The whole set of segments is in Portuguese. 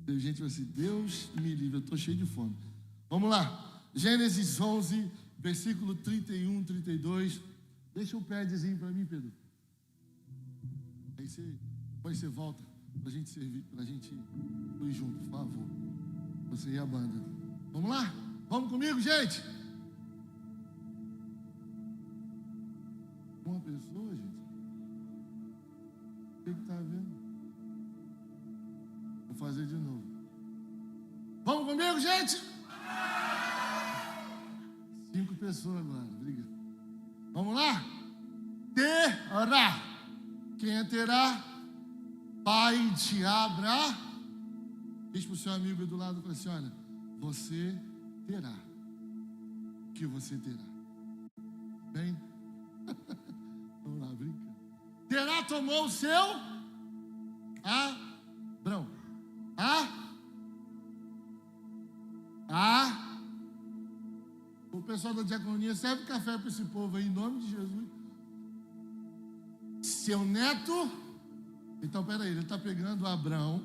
Tem gente que vai assim, Deus me livre, eu estou cheio de fome. Vamos lá. Gênesis 11, versículo 31, 32. Deixa o padzinho para mim, Pedro. Aí depois você volta para a gente servir, para a gente ir junto, por favor. Você e a banda. Vamos lá? Vamos comigo, gente? Uma pessoa, gente. O que está vendo? Vou fazer de novo. Vamos comigo, gente? 5 pessoas agora, obrigado. Vamos lá? Terá. Quem é terá? Pai de Abraão. Diz para o seu amigo do lado, fala assim, olha, você terá. O que você terá? Bem? Vamos lá, brinca. Terá tomou o seu Abrão. O pessoal da diaconia serve café para esse povo aí, em nome de Jesus. Seu neto. Então, peraí, ele está pegando Abrão,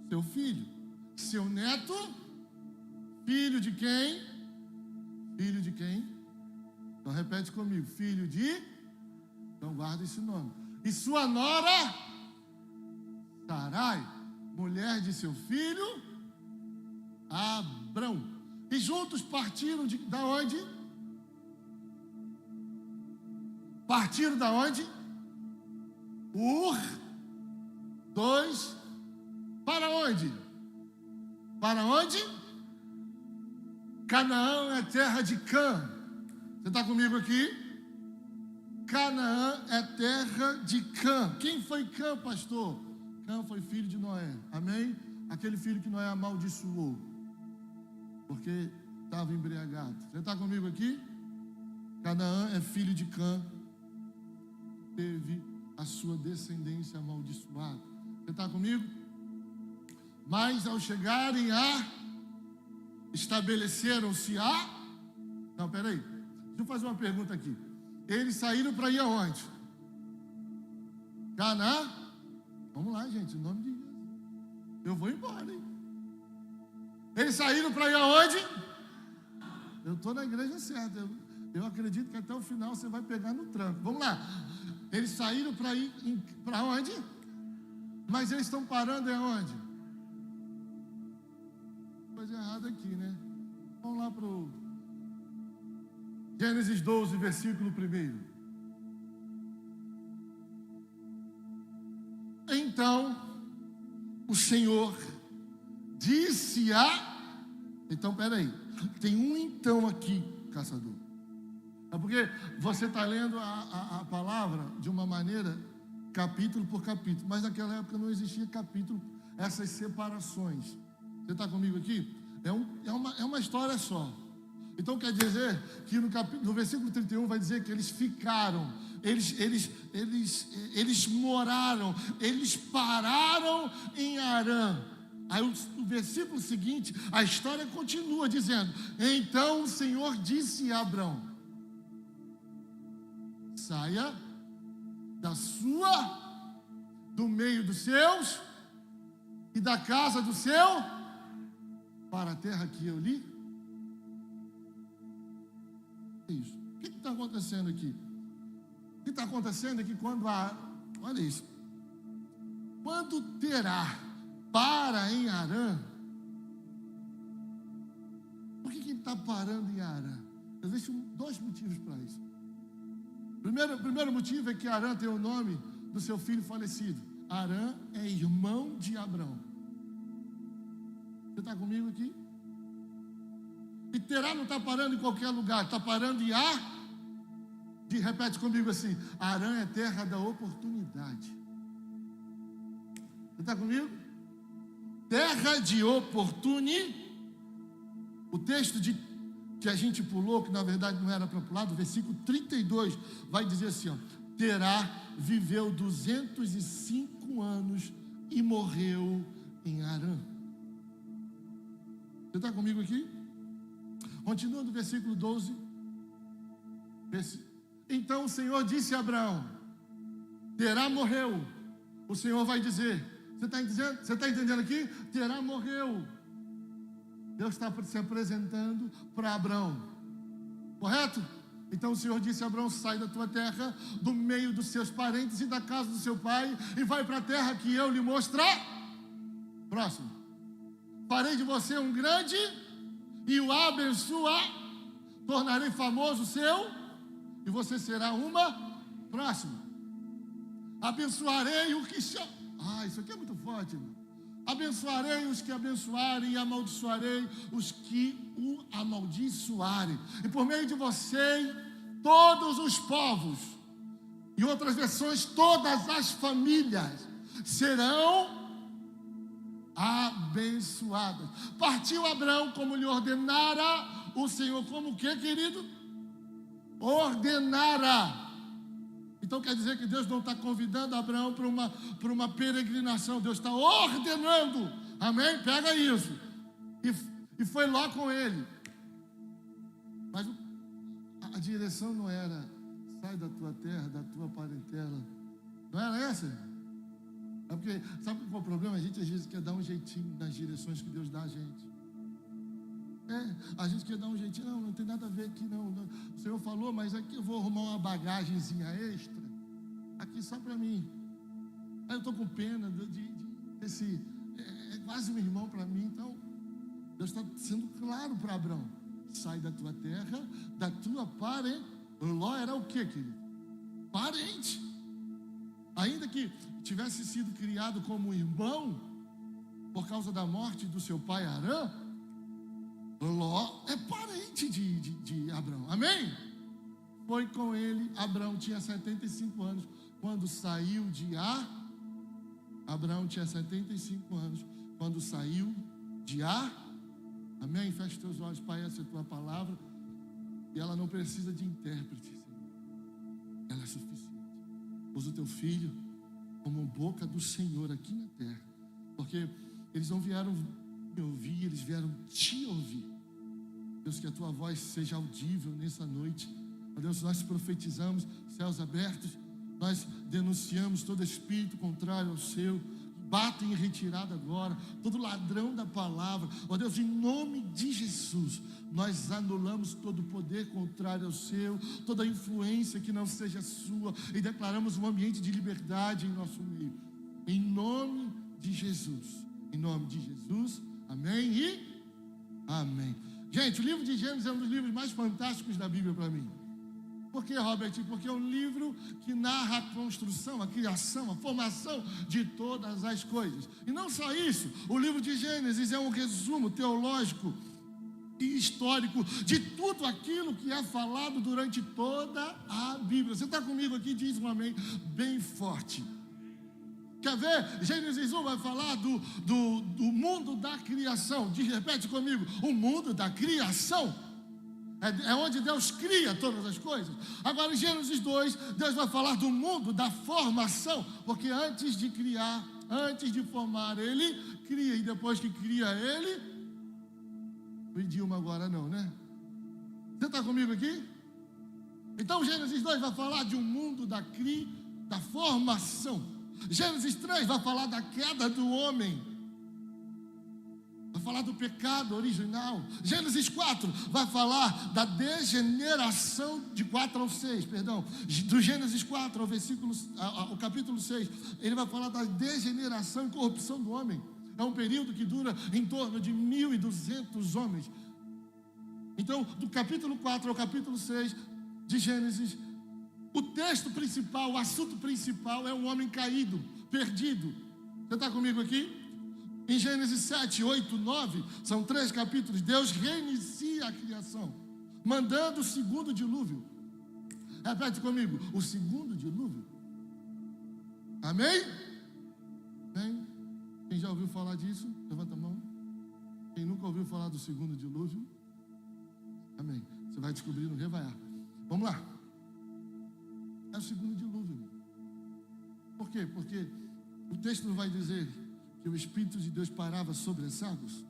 seu filho. Seu neto, filho de quem? Filho de quem? Então, repete comigo. Filho de... Então, guarda esse nome. E sua nora, Sarai, mulher de seu filho, Abrão. E juntos partiram da onde? Partiram da onde? Ur. 2. Para onde? Para onde? Canaã é terra de Cã. Você está comigo aqui? Canaã é terra de Cã. Quem foi Cã, pastor? Cã foi filho de Noé. Amém? Aquele filho que Noé amaldiçoou, porque estava embriagado. Você está comigo aqui? Canaã é filho de Cã. Teve a sua descendência amaldiçoada. Você está comigo? Mas ao chegarem estabeleceram-se Não, peraí. Deixa eu fazer uma pergunta aqui. Eles saíram para ir aonde? Canaã? Vamos lá, gente, em nome de Jesus. Eu vou embora, hein? Eles saíram para ir aonde? Eu estou na igreja certa. Eu acredito que até o final você vai pegar no tranco. Vamos lá. Eles saíram para ir para onde? Mas eles estão parando em onde? Coisa errada aqui, né? Vamos lá para o Gênesis 12, versículo 1. Então, o Senhor disse Então, peraí. Tem um então aqui, caçador. É porque você está lendo a palavra de uma maneira, capítulo por capítulo. Mas naquela época não existia capítulo, essas separações. Você está comigo aqui? É uma história só. Então quer dizer que no versículo 31 vai dizer que eles ficaram, eles moraram, eles pararam em Harã. Aí o versículo seguinte, a história continua dizendo: então o Senhor disse a Abrão: saia do meio dos seus e da casa do seu, para a terra que eu lhe. Isso. O que está acontecendo aqui? O que está acontecendo é que olha isso. Quando Terá para em Harã, por que ele está parando em Harã? Existem 2 motivos para isso. O primeiro motivo é que Harã tem o nome do seu filho falecido. Harã é irmão de Abrão. Você está comigo aqui? E Terá não está parando em qualquer lugar, está parando em repete comigo assim: Harã é terra da oportunidade. Você está comigo? Terra de oportunidade. O texto que a gente pulou, que na verdade não era para pular, do versículo 32, vai dizer assim: ó, Terá viveu 205 anos e morreu em Harã. Você está comigo aqui? Continua no versículo 12. Então o Senhor disse a Abraão: Terá morreu. O Senhor vai dizer: Você está entendendo aqui? Terá morreu. Deus está se apresentando para Abraão. Correto? Então o Senhor disse a Abraão: sai da tua terra, do meio dos seus parentes e da casa do seu pai, e vai para a terra que eu lhe mostrar. Próximo. Farei de você um grande e o abençoar. Tornarei famoso o seu, e você será uma. Próximo. Abençoarei o que chama. Isso aqui é muito forte, irmão. Abençoarei os que abençoarem e amaldiçoarei os que o amaldiçoarem. E por meio de você, todos os povos, em outras versões, todas as famílias serão abençoadas. Partiu Abraão como lhe ordenara o Senhor. Como o que, querido? Ordenara. Então quer dizer que Deus não está convidando Abraão para uma peregrinação. Deus está ordenando. Amém? Pega isso. E foi lá com ele. Mas a direção não era: sai da tua terra, da tua parentela. Não era essa? É porque, sabe qual é o problema? A gente às vezes quer dar um jeitinho nas direções que Deus dá a gente. A gente quer dar um jeitinho. Não tem nada a ver aqui não. O Senhor falou, mas aqui eu vou arrumar uma bagagenzinha extra aqui só para mim. Aí eu estou com pena desse, é quase um irmão para mim. Então Deus está sendo claro para Abraão: sai da tua terra, da tua parente. Ló era o que, querido? Parente. Ainda que tivesse sido criado como irmão por causa da morte do seu pai Arã, Ló é parente de Abraão. Amém? Foi com ele. Abraão tinha 75 anos quando saiu de Ar. Abraão tinha 75 anos quando saiu de Ar. Amém? Feche teus olhos, Pai, essa é a tua palavra. E ela não precisa de intérprete, Senhor. Ela é suficiente. Usa o teu filho como boca do Senhor aqui na terra. Porque eles não vieram me ouvir, eles vieram te ouvir. Deus, que a tua voz seja audível nessa noite. Ó Deus, nós profetizamos céus abertos, nós denunciamos todo espírito contrário ao seu. Bata em retirada agora todo ladrão da palavra. Ó Deus, em nome de Jesus, nós anulamos todo poder contrário ao seu, toda influência que não seja sua, e declaramos um ambiente de liberdade em nosso meio. Em nome de Jesus. Em nome de Jesus. Amém e amém. Gente, o livro de Gênesis é um dos livros mais fantásticos da Bíblia para mim. Por quê, Robert? Porque é um livro que narra a construção, a criação, a formação de todas as coisas. E não só isso, o livro de Gênesis é um resumo teológico e histórico de tudo aquilo que é falado durante toda a Bíblia. Você está comigo aqui? Diz um amém bem forte. Quer ver? Gênesis 1 vai falar do mundo da criação. Repete comigo: o mundo da criação. É onde Deus cria todas as coisas. Agora em Gênesis 2, Deus vai falar do mundo da formação. Porque antes de criar, antes de formar, Ele cria. E depois que cria Ele, o idioma agora não, né? Você está comigo aqui? Então Gênesis 2 vai falar de um mundo da formação. Gênesis 3 vai falar da queda do homem. Vai falar do pecado original. Gênesis 4 vai falar da degeneração, de 4 ao 6, perdão. Do Gênesis 4 ao capítulo 6, ele vai falar da degeneração e corrupção do homem. É um período que dura em torno de 1.200 homens. Então, do capítulo 4 ao capítulo 6 de Gênesis, o texto principal, o assunto principal é um homem caído, perdido. Você está comigo aqui? Em Gênesis 7, 8, 9, são 3 capítulos. Deus reinicia a criação, mandando o segundo dilúvio. Repete comigo: o segundo dilúvio. Amém? Amém? Quem já ouviu falar disso? Levanta a mão. Quem nunca ouviu falar do segundo dilúvio? Amém. Você vai descobrir no Revaiar. Vamos lá. É o segundo dilúvio. Por quê? Porque o texto não vai dizer que o Espírito de Deus parava sobre as águas.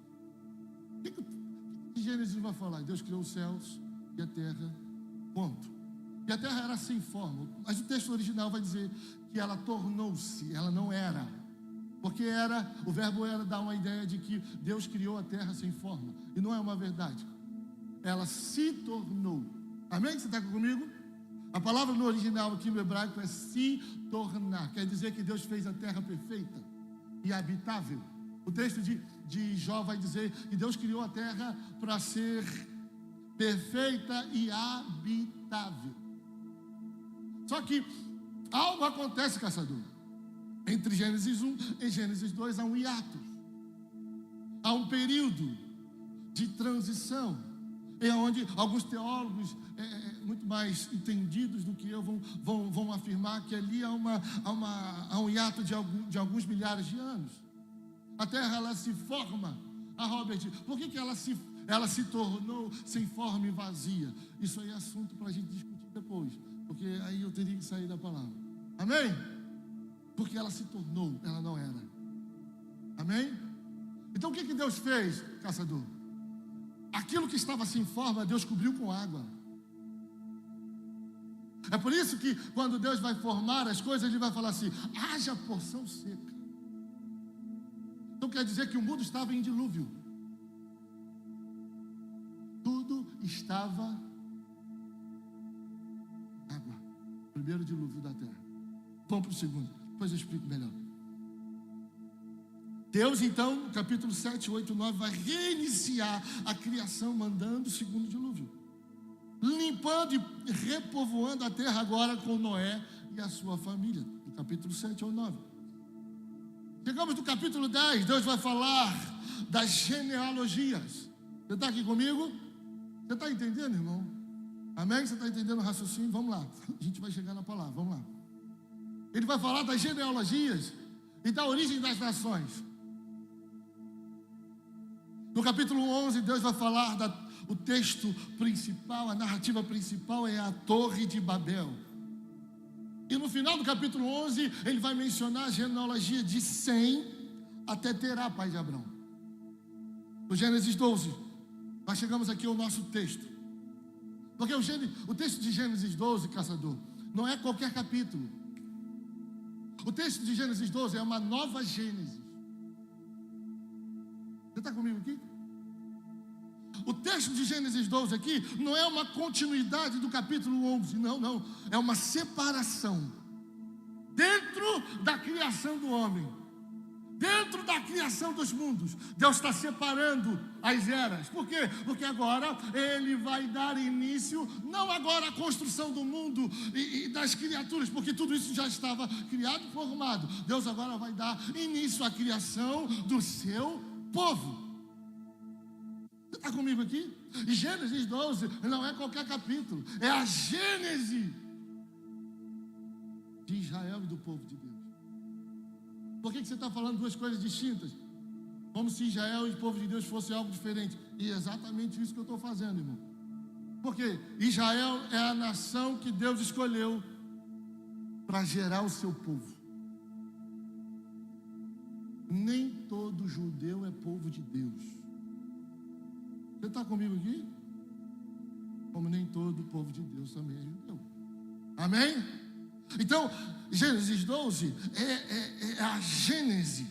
O que Gênesis vai falar? Deus criou os céus e a terra, ponto. E a terra era sem forma, mas o texto original vai dizer que ela tornou-se, ela não era. Porque o verbo era dar uma ideia de que Deus criou a terra sem forma. E não é uma verdade. Ela se tornou. Amém? Você está comigo? A palavra no original aqui no hebraico é se tornar. Quer dizer que Deus fez a terra perfeita e habitável. O texto de Jó vai dizer que Deus criou a terra para ser perfeita e habitável. Só que algo acontece, caçador. Entre Gênesis 1 e Gênesis 2 há um hiato. Há um período de transição, em onde alguns teólogos muito mais entendidos do que eu vão afirmar que ali há um hiato de alguns milhares de anos. A terra, ela se forma. Robert, por que ela se tornou sem forma e vazia? Isso aí é assunto para a gente discutir depois, porque aí eu teria que sair da palavra. Amém? Porque ela se tornou, ela não era. Amém? Então o que Deus fez, caçador? Aquilo que estava sem forma, Deus cobriu com água. É por isso que quando Deus vai formar as coisas, Ele vai falar assim: haja porção seca. Então quer dizer que o mundo estava em dilúvio. Tudo estava água. Primeiro dilúvio da terra. Vamos para o segundo, depois eu explico melhor. Deus então, no capítulo 7, 8, 9, vai reiniciar a criação, mandando o segundo dilúvio, limpando e repovoando a terra agora com Noé e a sua família, do capítulo 7 ao 9. Chegamos no capítulo 10, Deus vai falar das genealogias. Você está aqui comigo? Você está entendendo, irmão? Amém? Você está entendendo o raciocínio? Vamos lá, a gente vai chegar na palavra, vamos lá. Ele vai falar das genealogias e da origem das nações. No capítulo 11, Deus vai falar o texto principal, a narrativa principal é a Torre de Babel. E no final do capítulo 11, ele vai mencionar a genealogia de Sem até Terá, pai de Abrão. No Gênesis 12, nós chegamos aqui ao nosso texto. Porque o texto de Gênesis 12, caçador, não é qualquer capítulo. O texto de Gênesis 12 é uma nova Gênesis. Você está comigo aqui? O texto de Gênesis 12 aqui não é uma continuidade do capítulo 11, não. É uma separação dentro da criação do homem, dentro da criação dos mundos. Deus está separando as eras. Por quê? Porque agora Ele vai dar início, não agora à construção do mundo e das criaturas, porque tudo isso já estava criado e formado. Deus agora vai dar início à criação do seu povo. Você está comigo aqui? E Gênesis 12 não é qualquer capítulo, é a Gênese de Israel e do povo de Deus. Por que você está falando duas coisas distintas? Como se Israel e o povo de Deus fosse algo diferente. E é exatamente isso que eu estou fazendo, irmão. Porque Israel é a nação que Deus escolheu para gerar o seu povo. Nem todo judeu é povo de Deus. Você está comigo aqui? Como nem todo povo de Deus também é judeu. Amém? Então, Gênesis 12 é a gênese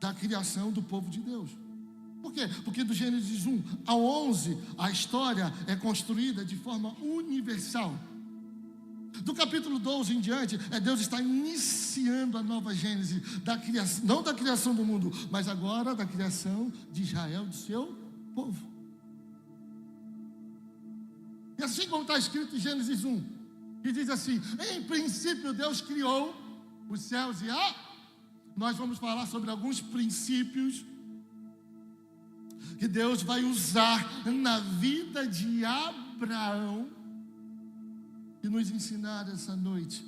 da criação do povo de Deus. Por quê? Porque do Gênesis 1 ao 11, a história é construída de forma universal. Do capítulo 12 em diante, Deus está iniciando a nova Gênese da criação, não da criação do mundo, mas agora da criação de Israel, do seu povo. E assim como está escrito em Gênesis 1, que diz assim: em princípio Deus criou os céus e a... Nós vamos falar sobre alguns princípios que Deus vai usar na vida de Abraão e nos ensinar essa noite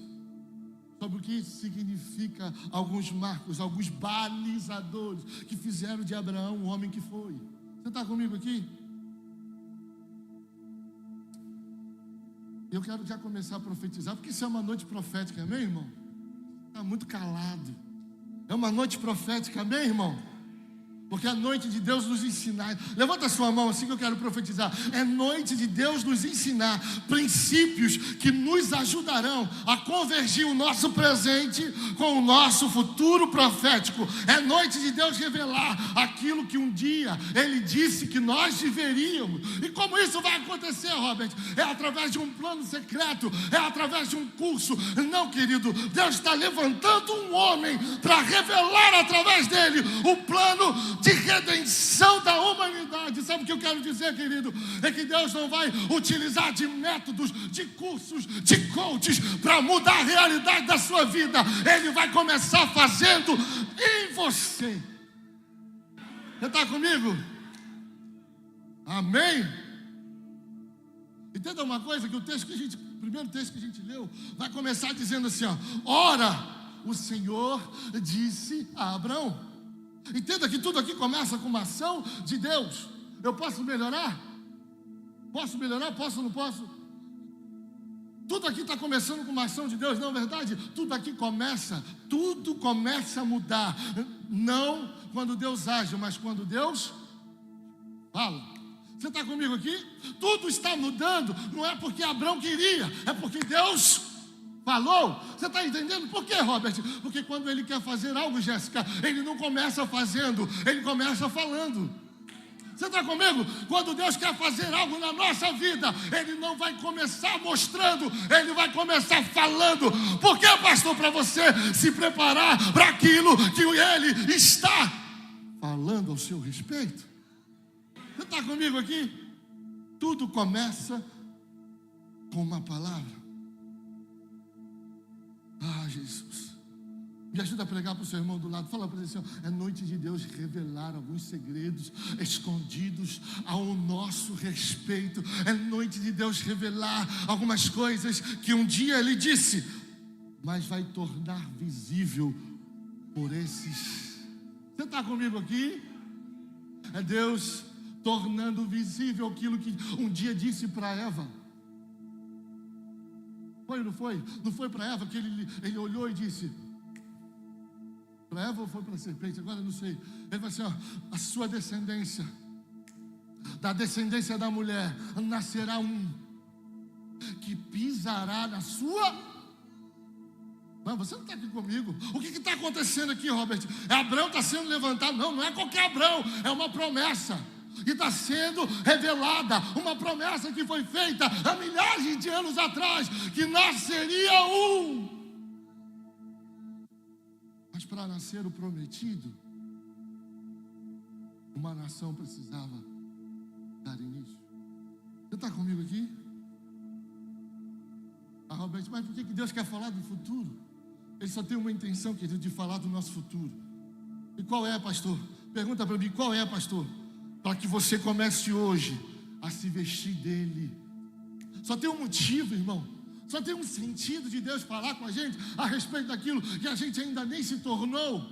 sobre o que significa alguns marcos, alguns balizadores que fizeram de Abraão o homem que foi. Você está comigo aqui? Eu quero já começar a profetizar, porque isso é uma noite profética, amém, irmão? Está muito calado. É uma noite profética, amém, irmão? Porque é noite de Deus nos ensinar. Levanta a sua mão assim que eu quero profetizar. É noite de Deus nos ensinar princípios que nos ajudarão a convergir o nosso presente com o nosso futuro profético. É noite de Deus revelar aquilo que um dia Ele disse que nós deveríamos. E como isso vai acontecer, Robert? É através de um plano secreto, é através de um curso. Não, querido, Deus está levantando um homem para revelar através dele o plano de redenção da humanidade. Sabe o que eu quero dizer, querido? É que Deus não vai utilizar de métodos, de cursos, de coaches para mudar a realidade da sua vida. Ele vai começar fazendo em você. Você está comigo? Amém? Entenda uma coisa, que o primeiro texto que a gente leu, vai começar dizendo assim, ó: ora, o Senhor disse a Abraão. Entenda que tudo aqui começa com uma ação de Deus. Eu posso melhorar? Posso melhorar? Posso ou não posso? Tudo aqui está começando com uma ação de Deus, não é verdade? Tudo aqui tudo começa a mudar. Não quando Deus age, mas quando Deus fala. Você está comigo aqui? Tudo está mudando, não é porque Abraão queria, é porque Deus falou. Você está entendendo por quê, Robert? Porque quando ele quer fazer algo, Jéssica, ele não começa fazendo, ele começa falando. Você está comigo? Quando Deus quer fazer algo na nossa vida, Ele não vai começar mostrando, Ele vai começar falando. Por quê, pastor? Para você se preparar para aquilo que Ele está falando ao seu respeito. Você está comigo aqui? Tudo começa com uma palavra. Ah, Jesus, me ajuda a pregar para o seu irmão do lado. Fala para ele assim: é noite de Deus revelar alguns segredos escondidos ao nosso respeito. É noite de Deus revelar algumas coisas que um dia Ele disse, mas vai tornar visível por esses. Você está comigo aqui? É Deus tornando visível aquilo que um dia disse para Eva. Foi ou não foi? Não foi para Eva que ele olhou e disse... Para Eva ou foi para a serpente? Agora eu não sei. Ele vai assim, ó: a sua descendência, da descendência da mulher, nascerá um que pisará na sua... Mas você não está aqui comigo. O que está acontecendo aqui, Robert? Abraão está sendo levantado. Não, não é qualquer Abraão, é uma promessa. E está sendo revelada uma promessa que foi feita há milhares de anos atrás, que nasceria um. Mas para nascer o prometido, uma nação precisava dar início. Você está comigo aqui? Ah, Roberto, mas por que Deus quer falar do futuro? Ele só tem uma intenção, querido, de falar do nosso futuro. E qual é, pastor? Pergunta para mim, qual é, pastor? Para que você comece hoje a se vestir dele. Só tem um motivo, irmão. Só tem um sentido de Deus falar com a gente a respeito daquilo que a gente ainda nem se tornou.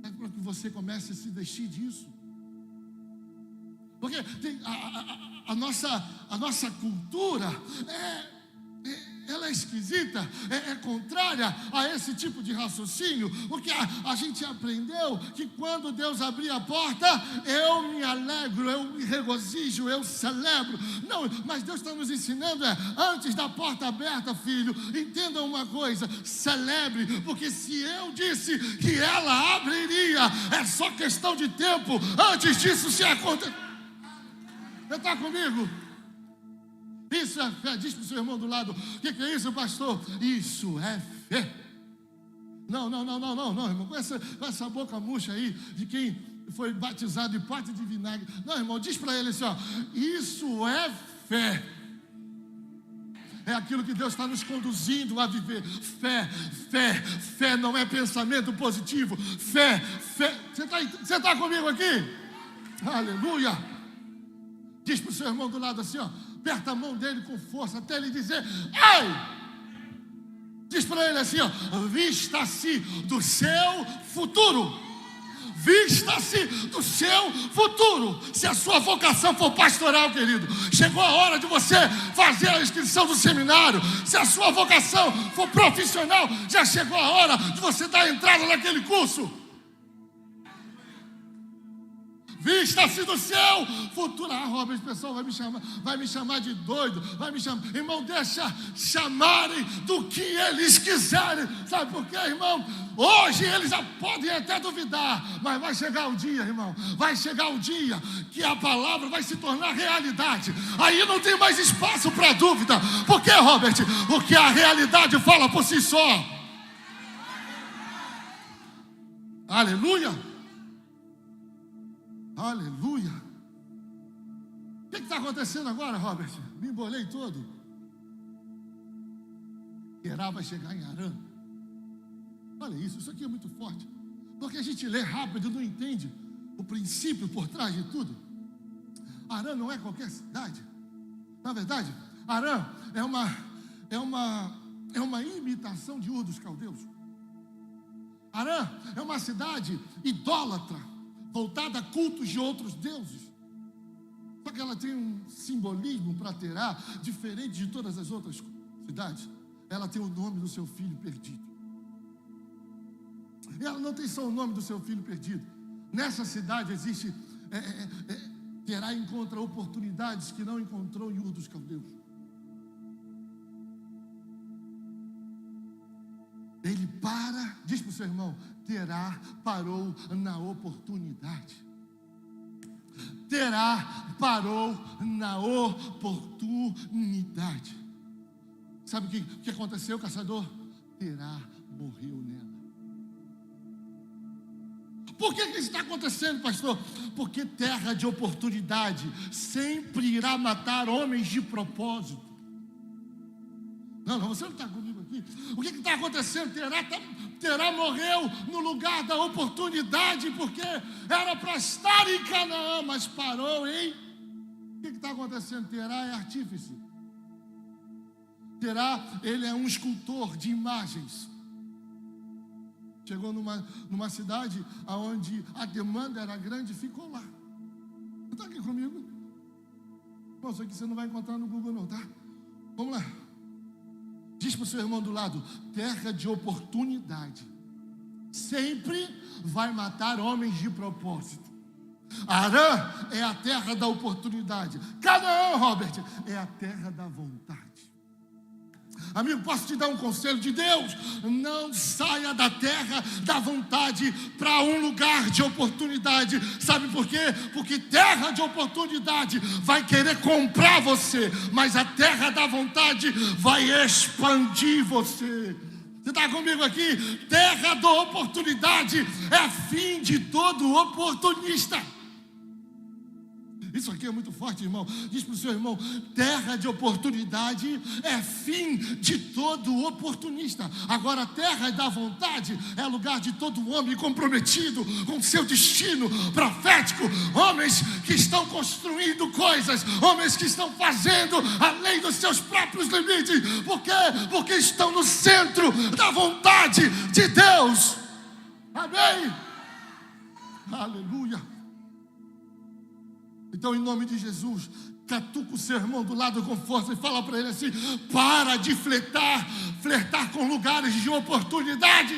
É para que você comece a se vestir disso. Porque a nossa cultura ela é esquisita, é contrária a esse tipo de raciocínio, porque a gente aprendeu que quando Deus abrir a porta, eu me alegro, eu me regozijo, eu celebro. Não, mas Deus está nos ensinando, antes da porta aberta, filho, entenda uma coisa, celebre, porque se eu disse que ela abriria, é só questão de tempo, antes disso se acontecer. Você está comigo? Isso é fé. Diz para o seu irmão do lado: o que é isso, pastor? Isso é fé. Não, irmão, com essa boca murcha aí de quem foi batizado em pote de vinagre. Não, irmão, diz para ele assim, ó: isso é fé. É aquilo que Deus está nos conduzindo a viver. Fé não é pensamento positivo. Fé. Você está comigo aqui? Aleluia. Diz para o seu irmão do lado assim, ó: aperta a mão dele com força até ele dizer: ei! Diz para ele assim, ó: vista-se do seu futuro. Vista-se do seu futuro. Se a sua vocação for pastoral, querido, chegou a hora de você fazer a inscrição do seminário. Se a sua vocação for profissional, já chegou a hora de você dar entrada naquele curso. vista-se do seu futuro. Ah, Robert, o pessoal vai me chamar de doido, vai me chamar. Irmão, deixa chamarem do que eles quiserem. Sabe por quê, irmão? Hoje eles já podem até duvidar, mas vai chegar o dia, irmão. Vai chegar o dia que a palavra vai se tornar realidade. Aí não tem mais espaço para dúvida. Por quê, Robert? Porque a realidade fala por si só. Aleluia. Aleluia. O que está acontecendo agora, Robert? Me embolei todo. Terá vai chegar em Arã. Olha isso aqui é muito forte. Porque a gente lê rápido e não entende o princípio por trás de tudo. Arã não é qualquer cidade. Na verdade, Arã é uma imitação de Ur dos Caldeus. Arã é uma cidade idólatra, voltada a cultos de outros deuses. Só que ela tem um simbolismo para Terá diferente de todas as outras cidades. Ela tem o nome do seu filho perdido. E ela não tem só o nome do seu filho perdido. Nessa cidade existe Terá encontra oportunidades que não encontrou em Ur dos Caldeus. Ele diz para o seu irmão, Terá parou na oportunidade. Terá parou na oportunidade. Sabe o que aconteceu, caçador? Terá morreu nela. Por que isso está acontecendo, pastor? Porque terra de oportunidade sempre irá matar homens de propósito. Não, você não está comigo aqui. O que está acontecendo? Terá morreu no lugar da oportunidade, porque era para estar em Canaã, mas parou em... O que está acontecendo? Terá é artífice. Terá, ele é um escultor de imagens. Chegou numa cidade onde a demanda era grande e ficou lá. Você está aqui comigo? Bom, isso aqui você não vai encontrar no Google não, tá? Vamos lá. Diz para o seu irmão do lado, terra de oportunidade sempre vai matar homens de propósito. Arã é a terra da oportunidade. Canaã, Robert, é a terra da vontade. Amigo, posso te dar um conselho de Deus? Não saia da terra da vontade para um lugar de oportunidade. Sabe por quê? Porque terra de oportunidade vai querer comprar você, mas a terra da vontade vai expandir você. Você está comigo aqui? Terra da oportunidade é fim de todo oportunista. Isso aqui é muito forte, irmão. Diz para o seu irmão, terra de oportunidade é fim de todo oportunista. Agora, terra da vontade é lugar de todo homem comprometido com seu destino profético. Homens que estão construindo coisas, homens que estão fazendo além dos seus próprios limites. Por quê? Porque estão no centro da vontade de Deus. Amém? Aleluia. Então, em nome de Jesus, catuca o seu irmão do lado com força e fala para ele assim: para de flertar com lugares de oportunidade.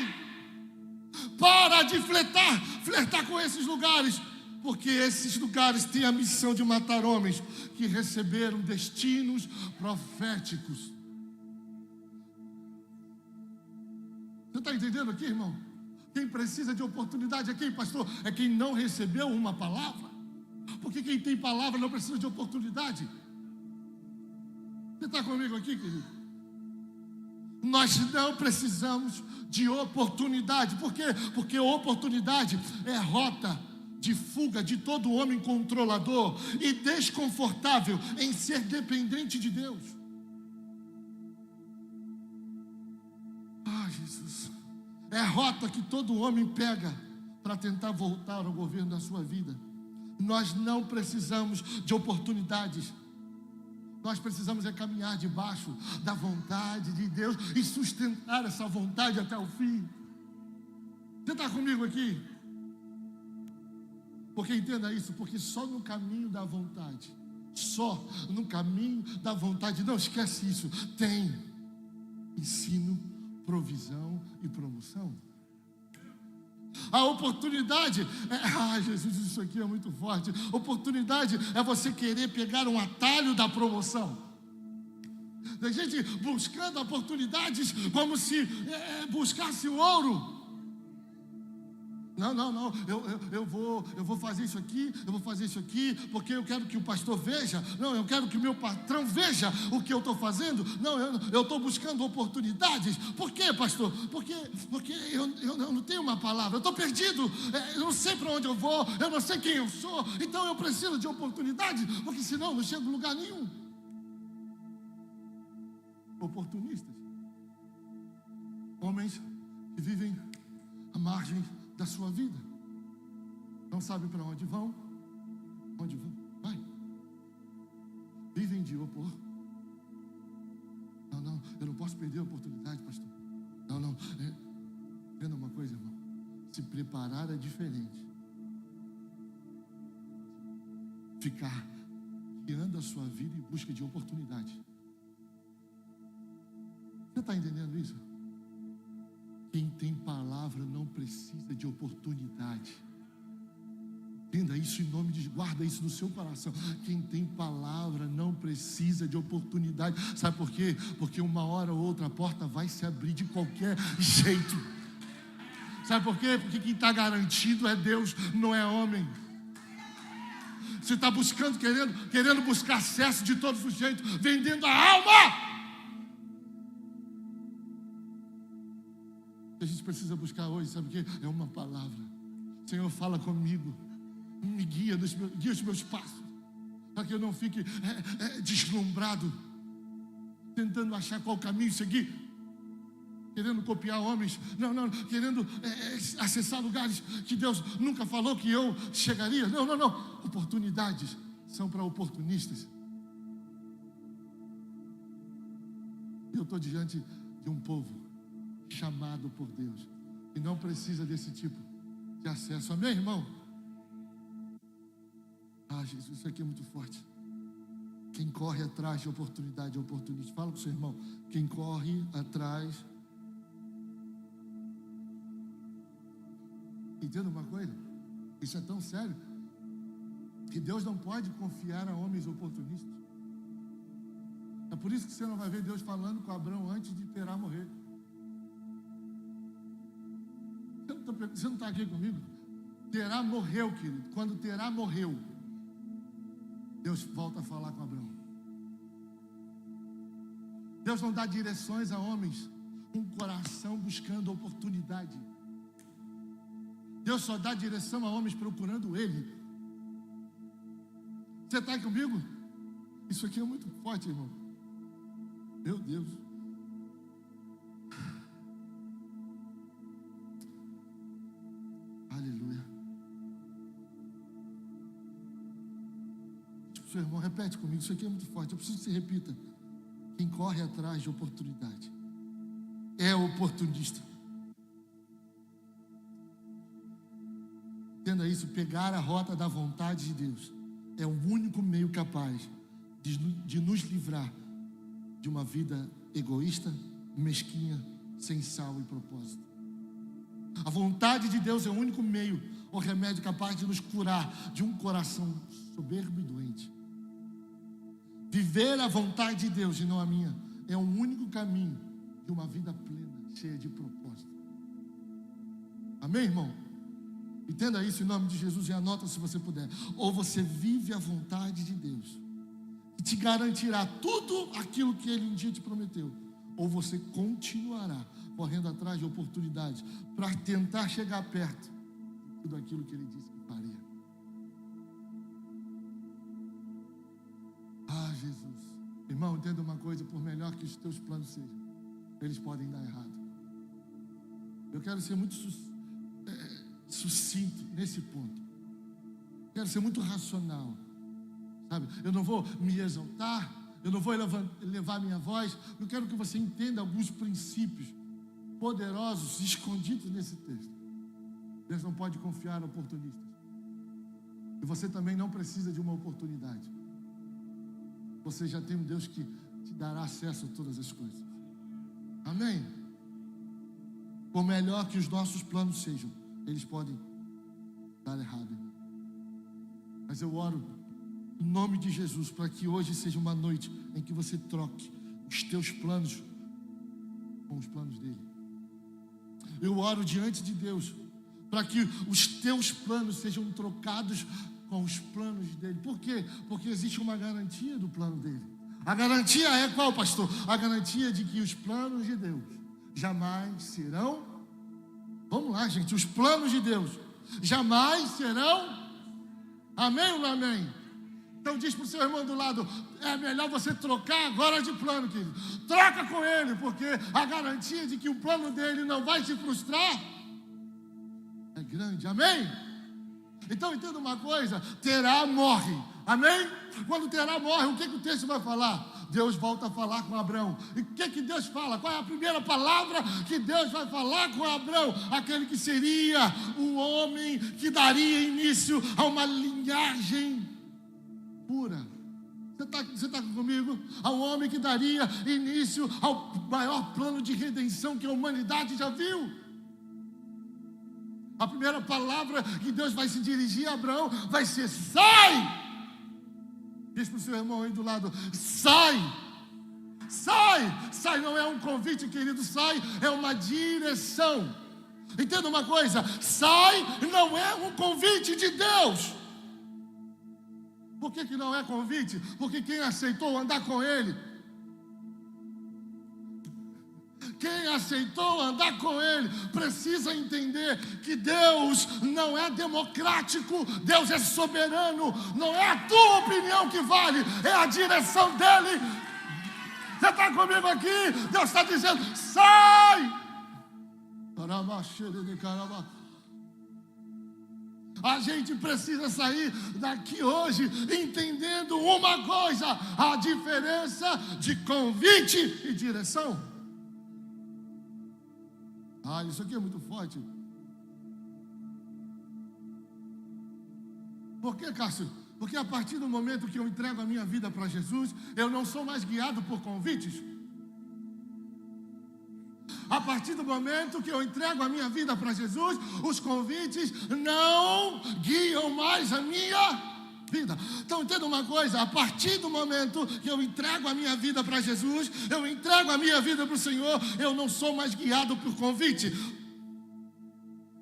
Para de flertar com esses lugares, porque esses lugares têm a missão de matar homens que receberam destinos proféticos. Você está entendendo aqui, irmão? Quem precisa de oportunidade é quem, pastor? É quem não recebeu uma palavra. Porque quem tem palavra não precisa de oportunidade. Você está comigo aqui, querido? Nós não precisamos de oportunidade. Por quê? Porque oportunidade é rota de fuga de todo homem controlador e desconfortável em ser dependente de Deus. Ah, Jesus. É rota que todo homem pega para tentar voltar ao governo da sua vida. Nós não precisamos de oportunidades. Nós precisamos caminhar debaixo da vontade de Deus e sustentar essa vontade até o fim. Você está comigo aqui? Porque entenda isso, porque só no caminho da vontade, só no caminho da vontade, não esquece isso, tem ensino, provisão e promoção. A oportunidade Jesus, isso aqui é muito forte. Oportunidade é você querer pegar um atalho da promoção. Tem gente buscando oportunidades como se buscasse o ouro. Não, eu vou fazer isso aqui, porque eu quero que o pastor veja. Não, eu quero que o meu patrão veja o que eu estou fazendo. Não, eu estou buscando oportunidades. Por quê, pastor? Porque eu não tenho uma palavra, eu estou perdido, eu não sei para onde eu vou, eu não sei quem eu sou, então eu preciso de oportunidades, porque senão eu não chego em lugar nenhum. Oportunistas, homens que vivem à margem da sua vida, não sabem para onde vão, vai, vivem de opor. Não, eu não posso perder a oportunidade, pastor. Não, entenda uma coisa, irmão, se preparar é diferente. Ficar guiando a sua vida em busca de oportunidade. Você está entendendo isso? Quem tem palavra não precisa de oportunidade. Entenda isso em nome de... Guarda isso no seu coração. Quem tem palavra não precisa de oportunidade. Sabe por quê? Porque uma hora ou outra a porta vai se abrir de qualquer jeito. Sabe por quê? Porque quem está garantido é Deus, não é homem. Você está buscando, querendo buscar acesso de todos os jeitos, vendendo a alma. A gente precisa buscar hoje, sabe o quê? É uma palavra. Senhor, fala comigo, me guia os meus passos, para que eu não fique deslumbrado, tentando achar qual caminho seguir, querendo copiar homens, não, querendo acessar lugares que Deus nunca falou que eu chegaria. Não. Oportunidades são para oportunistas. Eu estou diante de um povo chamado por Deus e não precisa desse tipo de acesso. Amém, irmão? Jesus, isso aqui é muito forte. Quem corre atrás de oportunidade é oportunista. Fala com o seu irmão. Quem corre atrás. Entenda uma coisa? Isso é tão sério que Deus não pode confiar a homens oportunistas. É por isso que você não vai ver Deus falando com Abraão antes de Terá morrer. Você não está aqui comigo? Terá morreu, querido. Quando Terá morreu, Deus volta a falar com Abraão. Deus não dá direções a homens com coração buscando oportunidade. Deus só dá direção a homens procurando Ele. Você está aí comigo? Isso aqui é muito forte, irmão. Meu Deus. Aleluia. Seu irmão, repete comigo, isso aqui é muito forte. Eu preciso que você repita. Quem corre atrás de oportunidade é oportunista. Entenda isso, pegar a rota da vontade de Deus é o único meio capaz de nos livrar de uma vida egoísta, mesquinha, sem sal e propósito. A vontade de Deus é o único meio, o remédio capaz de nos curar de um coração soberbo e doente. Viver a vontade de Deus e não a minha é o único caminho de uma vida plena, cheia de propósito. Amém, irmão? Entenda isso em nome de Jesus e anota se você puder. Ou você vive a vontade de Deus, que te garantirá tudo aquilo que Ele um dia te prometeu, ou você continuará correndo atrás de oportunidades para tentar chegar perto de tudo aquilo que Ele disse que faria. Jesus. Irmão, entenda uma coisa, por melhor que os teus planos sejam, eles podem dar errado. Eu quero ser muito sucinto nesse ponto. Quero ser muito racional, sabe? Eu não vou me exaltar, eu não vou elevar minha voz. Eu quero que você entenda alguns princípios poderosos escondidos nesse texto. Deus não pode confiar a oportunistas. E você também não precisa de uma oportunidade. Você já tem um Deus que te dará acesso a todas as coisas. Amém? Por melhor que os nossos planos sejam, eles podem dar errado. Mas eu oro em nome de Jesus para que hoje seja uma noite em que você troque os teus planos com os planos dele. Eu oro diante de Deus para que os teus planos sejam trocados com os planos dele. Por quê? Porque existe uma garantia do plano dele. A garantia é qual, pastor? A garantia de que os planos de Deus jamais serão... Vamos lá, gente. Os planos de Deus jamais serão... Amém ou não amém? Então diz para o seu irmão do lado: é melhor você trocar agora de plano, querido. Troca com ele, porque a garantia de que o plano dele não vai se frustrar é grande. Amém? Então entenda uma coisa: Terá morre. Amém? Quando Terá morre, o que o texto vai falar? Deus volta a falar com Abrão. E o que Deus fala? Qual é a primeira palavra que Deus vai falar com Abrão? Aquele que seria o homem que daria início a uma linhagem pura. Você está comigo? Ao homem que daria início ao maior plano de redenção que a humanidade já viu. A primeira palavra que Deus vai se dirigir a Abraão vai ser: sai! Diz para o seu irmão aí do lado: sai! Sai! Sai não é um convite, querido, sai é uma direção. Entenda uma coisa: sai não é um convite de Deus. Por que não é convite? Porque quem aceitou andar com ele, quem aceitou andar com ele, precisa entender que Deus não é democrático, Deus é soberano, não é a tua opinião que vale, é a direção dele. Você está comigo aqui? Deus está dizendo: sai! A gente precisa sair daqui hoje entendendo uma coisa: a diferença de convite e direção. Isso aqui é muito forte. Por que, Cássio? Porque a partir do momento que eu entrego a minha vida para Jesus, eu não sou mais guiado por convites. A partir do momento que eu entrego a minha vida para Jesus, os convites não guiam mais a minha vida. Então entenda uma coisa: a partir do momento que eu entrego a minha vida para Jesus, eu entrego a minha vida para o Senhor, eu não sou mais guiado por convite.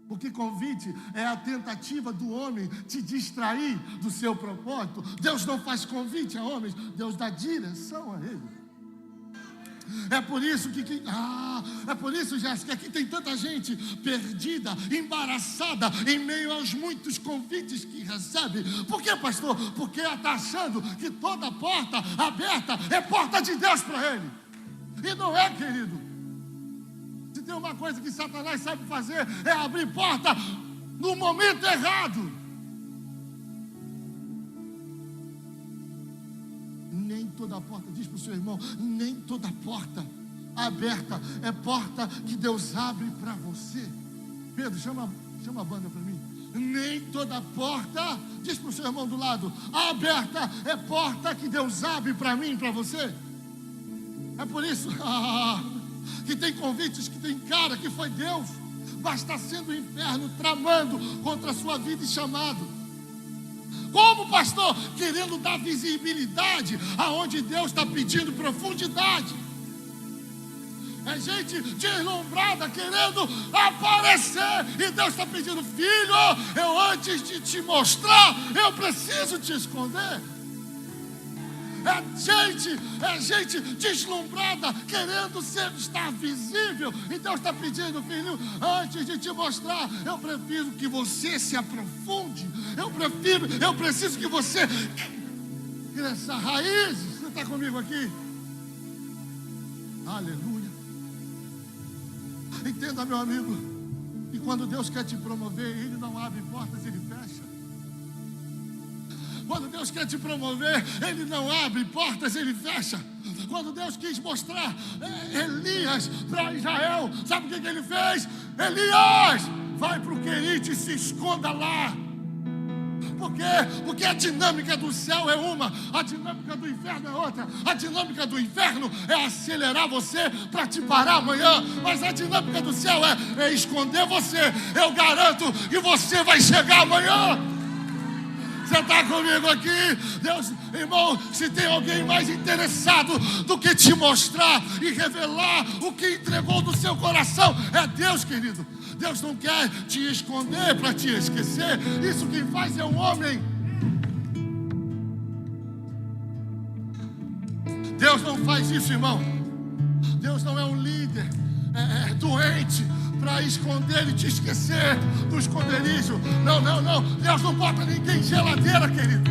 Porque convite é a tentativa do homem te distrair do seu propósito. Deus não faz convite a homens, Deus dá direção a eles. É por isso é por isso, Jéssica, que tem tanta gente perdida, embaraçada, em meio aos muitos convites que recebe. Por quê, pastor? Porque ela está achando que toda porta aberta é porta de Deus para ele. E não é, querido. Se tem uma coisa que Satanás sabe fazer, é abrir porta no momento errado. Nem toda porta, diz para o seu irmão, nem toda porta aberta é porta que Deus abre para você. Pedro, chama a banda para mim. Nem toda porta, diz para o seu irmão do lado, aberta é porta que Deus abre para mim e para você. É por isso que tem convites, que tem cara que foi Deus abastecendo o inferno, tramando contra a sua vida e chamado. Como, pastor? Querendo dar visibilidade aonde Deus está pedindo profundidade. É gente deslumbrada querendo aparecer, e Deus está pedindo: filho, eu antes de te mostrar, eu preciso te esconder. É gente deslumbrada querendo estar visível, e Deus está pedindo: filho, antes de te mostrar, eu prefiro que você se aprofunde. Eu preciso que você cresça raízes. Você está comigo aqui? Aleluia. Entenda, meu amigo, que quando Deus quer te promover, Ele não abre portas, Ele fecha. Quando Deus quer te promover, Ele não abre portas, Ele fecha. Quando Deus quis mostrar Elias para Israel, sabe o que Ele fez? Elias, vai para o Querite e se esconda lá, Por quê? Porque a dinâmica do céu é uma, a dinâmica do inferno é outra. A dinâmica do inferno é acelerar você para te parar amanhã, mas a dinâmica do céu é esconder você. Eu garanto que você vai chegar amanhã. Você está comigo aqui? Deus, irmão, se tem alguém mais interessado do que te mostrar e revelar o que entregou do seu coração, é Deus, querido. Deus não quer te esconder para te esquecer. Isso quem faz é o homem. Deus não faz isso, irmão. Deus não é um líder doente para esconder e te esquecer do esconderijo. Não, não, não. Deus não bota ninguém em geladeira, querido.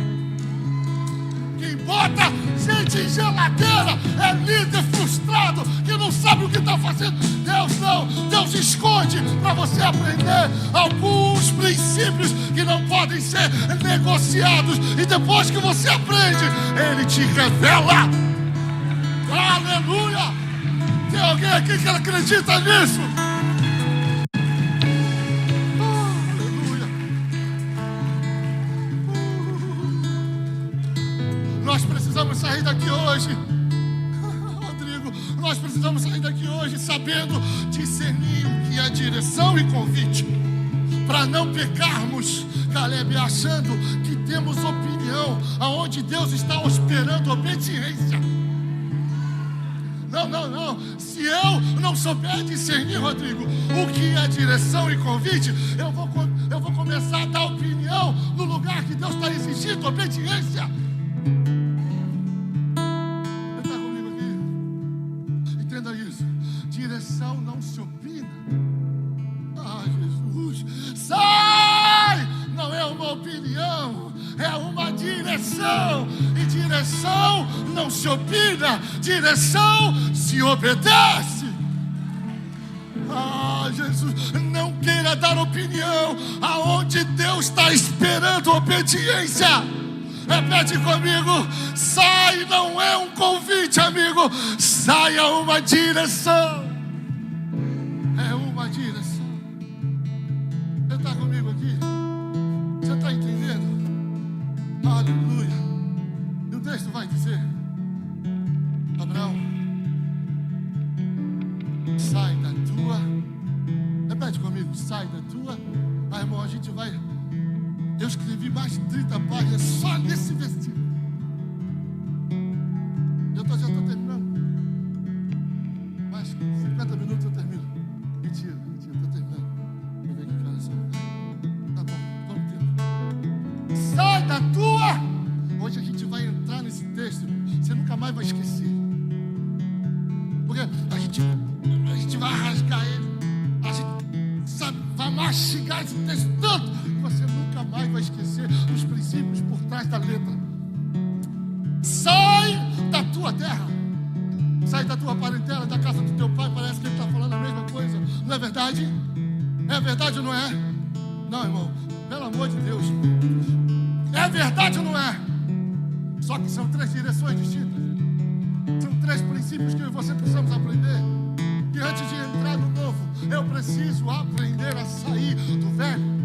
Quem bota gente em geladeira é líder frustrado, que não sabe o que está fazendo. Deus não. Deus esconde para você aprender alguns princípios que não podem ser negociados. E depois que você aprende, Ele te revela. Aleluia! Tem alguém aqui que acredita nisso? Aleluia! Nós precisamos sair daqui hoje, Rodrigo. Nós precisamos sair daqui hoje sabendo discernir o que é direção e convite, para não pecarmos, Caleb, achando que temos opinião, aonde Deus está esperando obediência. Não, não, não. Se eu não souber discernir, Rodrigo, o que é direção e convite, eu vou começar a dar opinião no lugar que Deus está exigindo obediência. Você está comigo aqui? Entenda isso. Direção não se opina. Ah, Jesus. Sai! Não é uma opinião, é uma direção. E direção não se opina, direção se obedece. Ah, Jesus, não queira dar opinião aonde Deus está esperando obediência. Repete comigo: sai não é um convite, amigo, sai é uma direção. É uma direção. Você está comigo aqui? Você está entendendo? Aleluia. E o texto vai dizer: Abraão, sai da tua. Repete comigo: sai da tua. Ah, irmão, a gente vai. Eu escrevi mais de 30 páginas só nesse versículo. Já estou terminando. Mais 50 minutos eu termino. Mentira, estou terminando. Vou ver aqui que horas são. Tá bom, toma tempo. Sai da tua. Hoje a gente vai entrar nesse texto. Você nunca mais vai esquecer. Porque a gente vai rasgar ele. A gente sabe, vai mastigar esse texto tanto que você nunca mais vai esquecer os princípios por trás da letra. Sai da tua terra. Sai da tua parentela, da casa do teu pai. Parece que ele está falando a mesma coisa. Não é verdade? É verdade ou não é? Não, irmão. Pelo amor de Deus. É verdade ou não é? Só que são 3 direções distintas. São 3 princípios que eu e você precisamos aprender. Que antes de entrar no novo, eu preciso aprender a sair do velho.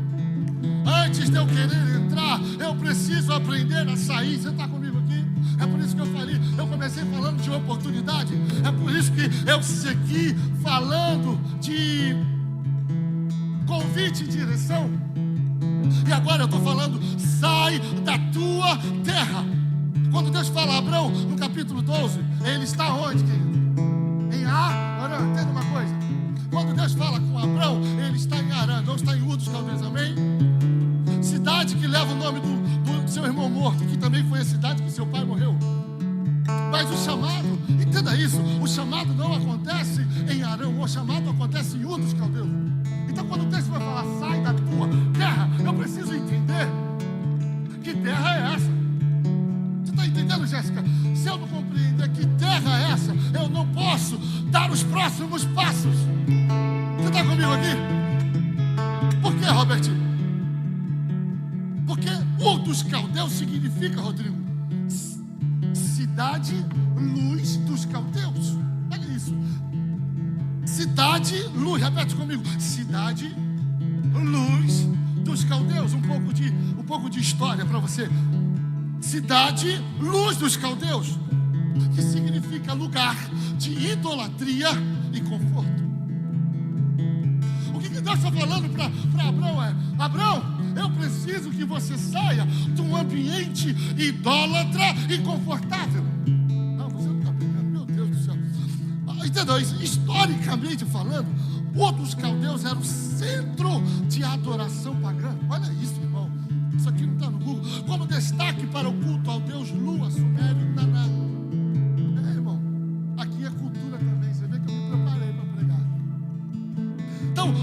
Antes de eu querer entrar, eu preciso aprender a sair. Você está comigo aqui? É por isso que eu comecei falando de oportunidade. É por isso que eu segui falando de convite e direção. E agora eu estou falando: sai da tua terra. Quando Deus fala a Abraão, no capítulo 12, ele está onde, querido? Em Arã. Entenda uma coisa. Quando Deus fala com Abraão, ele está em Arã, não está em Ur dos Caldeus, amém? Cidade que leva o nome do seu irmão morto, que também foi a cidade que seu pai morreu. Mas o chamado, entenda isso, o chamado não acontece em Arã, o chamado acontece em Ur dos Caldeus. Então quando o texto vai falar: sai da tua terra, eu preciso entender que terra é essa. Você está entendendo, Jéssica? Se eu não compreender que terra é essa, eu não posso dar os próximos passos. Você está comigo aqui? Por que, Robert? Porque Ur dos Caldeus significa, Rodrigo, cidade, luz dos caldeus. Olha isso. Cidade, luz. Repete comigo: cidade, luz dos caldeus, um pouco de história para você. Cidade, luz dos caldeus, que significa lugar de idolatria e conforto. O que Deus está falando para Abrão é: Abrão, eu preciso que você saia de um ambiente idólatra e confortável. Não, você não está pegando, meu Deus do céu. Entendeu? Historicamente falando, o dos caldeus era o centro de adoração pagã. Olha isso, irmão. Isso aqui não está no Google. Como destaque para o culto ao deus Lua, Sumério e Naná. Irmão, aqui é cultura também. Você vê que eu me preparei para pregar. Então,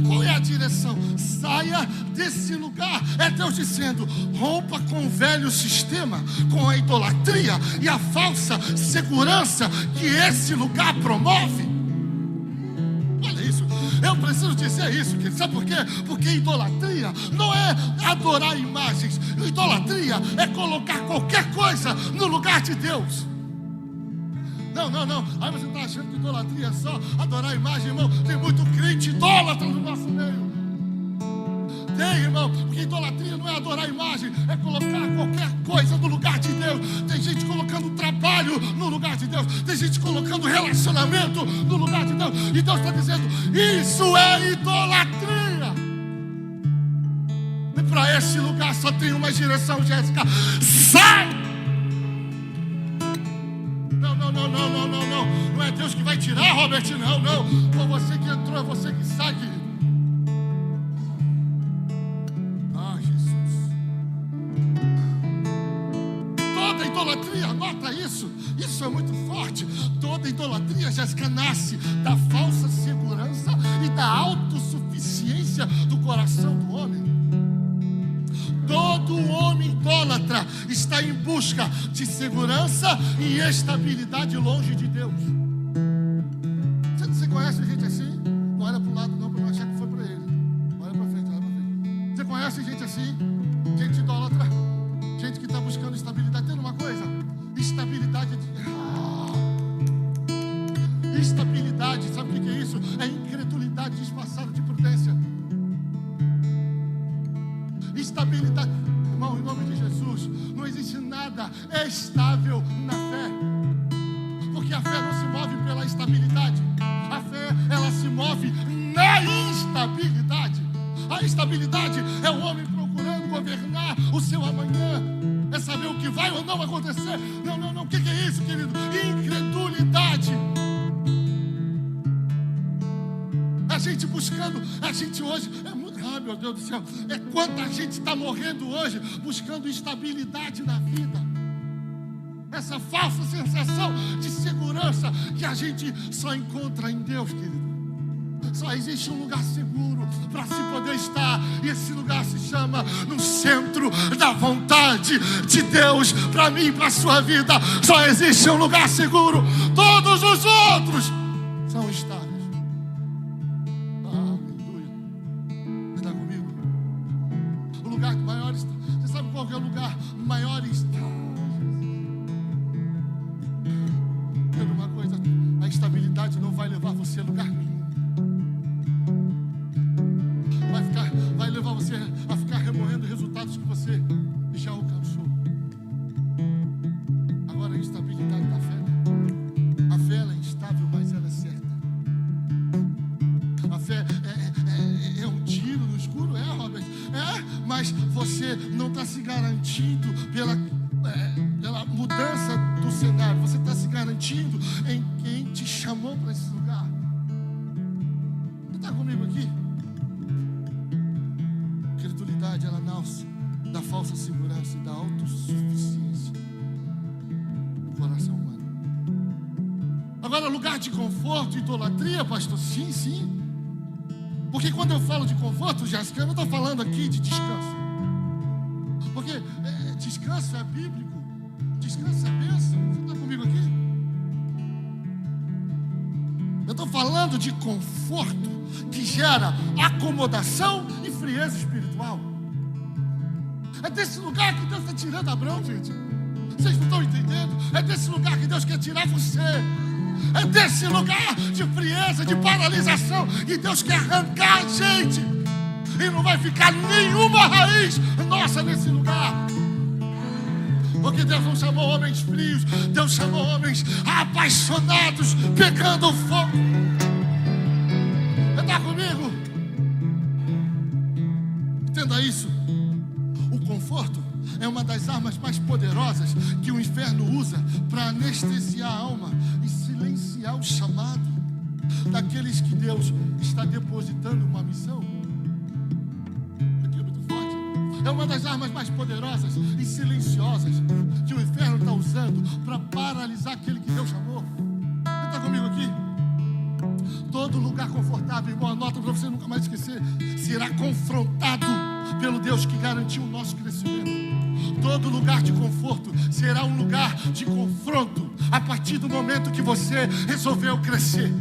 qual é a direção? Saia desse lugar. É Deus dizendo: rompa com o velho sistema, com a idolatria e a falsa segurança que esse lugar promove. Olha isso. Eu preciso dizer isso, querido. Sabe por quê? Porque idolatria não é adorar imagens. Idolatria é colocar qualquer coisa no lugar de Deus. Não. Aí você está achando que idolatria é só adorar a imagem, irmão. Tem muito crente idólatra no nosso meio. Tem, irmão, porque idolatria não é adorar a imagem, é colocar qualquer coisa no lugar de Deus. Tem gente colocando trabalho no lugar de Deus. Tem gente colocando relacionamento no lugar de Deus. E Deus está dizendo: isso é idolatria. E para esse lugar só tem uma direção, Jéssica: sai! Não é Deus que vai tirar, Robert, não. Foi você que entrou, é você que sai, querido. Ah, Jesus. Toda idolatria, nota isso. Isso é muito forte. Toda idolatria, Jéssica, nasce da falsa segurança e da autossuficiência do coração do homem. Todo homem idólatra está em busca de segurança e estabilidade longe de Deus. Você conhece gente assim? Não olha para o lado não, para não achar que foi para ele. Olha para frente. Você conhece gente assim? Gente idólatra? Gente que está buscando estabilidade. Tem uma coisa? Estabilidade. Estabilidade, sabe o que é isso? É incredulidade disfarçada de prudência. Estabilidade, irmão, em nome de Jesus, não existe nada estável na fé, porque a fé não se move pela estabilidade, a fé, ela se move na instabilidade. A estabilidade é o homem procurando governar o seu amanhã, é saber o que vai ou não acontecer. Não, o que é isso, querido? Incredulidade. A gente buscando, a gente hoje é muito, meu Deus do céu, é quanta gente está morrendo hoje buscando estabilidade na vida. Essa falsa sensação de segurança que a gente só encontra em Deus, querido. Só existe um lugar seguro para se poder estar, e esse lugar se chama no centro da vontade de Deus para mim e para a sua vida. Só existe um lugar seguro, todos os outros são estáveis. Você sabe qual que é o lugar maior estável? Entenda uma coisa: a estabilidade não vai levar você a lugar nenhum. Vai levar você a ficar remoendo resultados que você já alcançou. Agora a instabilidade da fé, a fé ela é instável, mas ela é certa. A fé é um tiro no escuro, Robert? Mas você não está se garantindo pela mudança do cenário. Você está se garantindo em quem te chamou para esse lugar. Você está comigo aqui? A credulidade, ela nasce da falsa segurança e da autossuficiência do coração humano. Agora, lugar de conforto, idolatria, pastor? Sim. Porque quando eu falo de conforto, Jéssica, eu não estou falando aqui de descanso. Porque descanso é bíblico, descanso é bênção. Você está comigo aqui? Eu estou falando de conforto que gera acomodação e frieza espiritual. É desse lugar que Deus está tirando Abraão, gente. Vocês não estão entendendo? É desse lugar que Deus quer tirar você. É desse lugar de frieza, de paralisação, que Deus quer arrancar a gente. e não vai ficar nenhuma raiz nossa nesse lugar. Porque Deus não chamou homens frios, Deus chamou homens apaixonados, pegando fogo. Você está comigo? Entenda isso. O conforto é uma das armas mais poderosas que o inferno usa para anestesiar a alma e silenciar o chamado daqueles que Deus está depositando uma missão. Aqui é muito forte. É uma das armas mais poderosas e silenciosas que o inferno está usando para paralisar aquele que Deus chamou. Você está comigo aqui? Todo lugar confortável, irmão, anota para você nunca mais esquecer, será confrontado pelo Deus que garantiu o nosso crescimento. Todo lugar de conforto será um lugar de confronto a partir do momento que você resolveu crescer.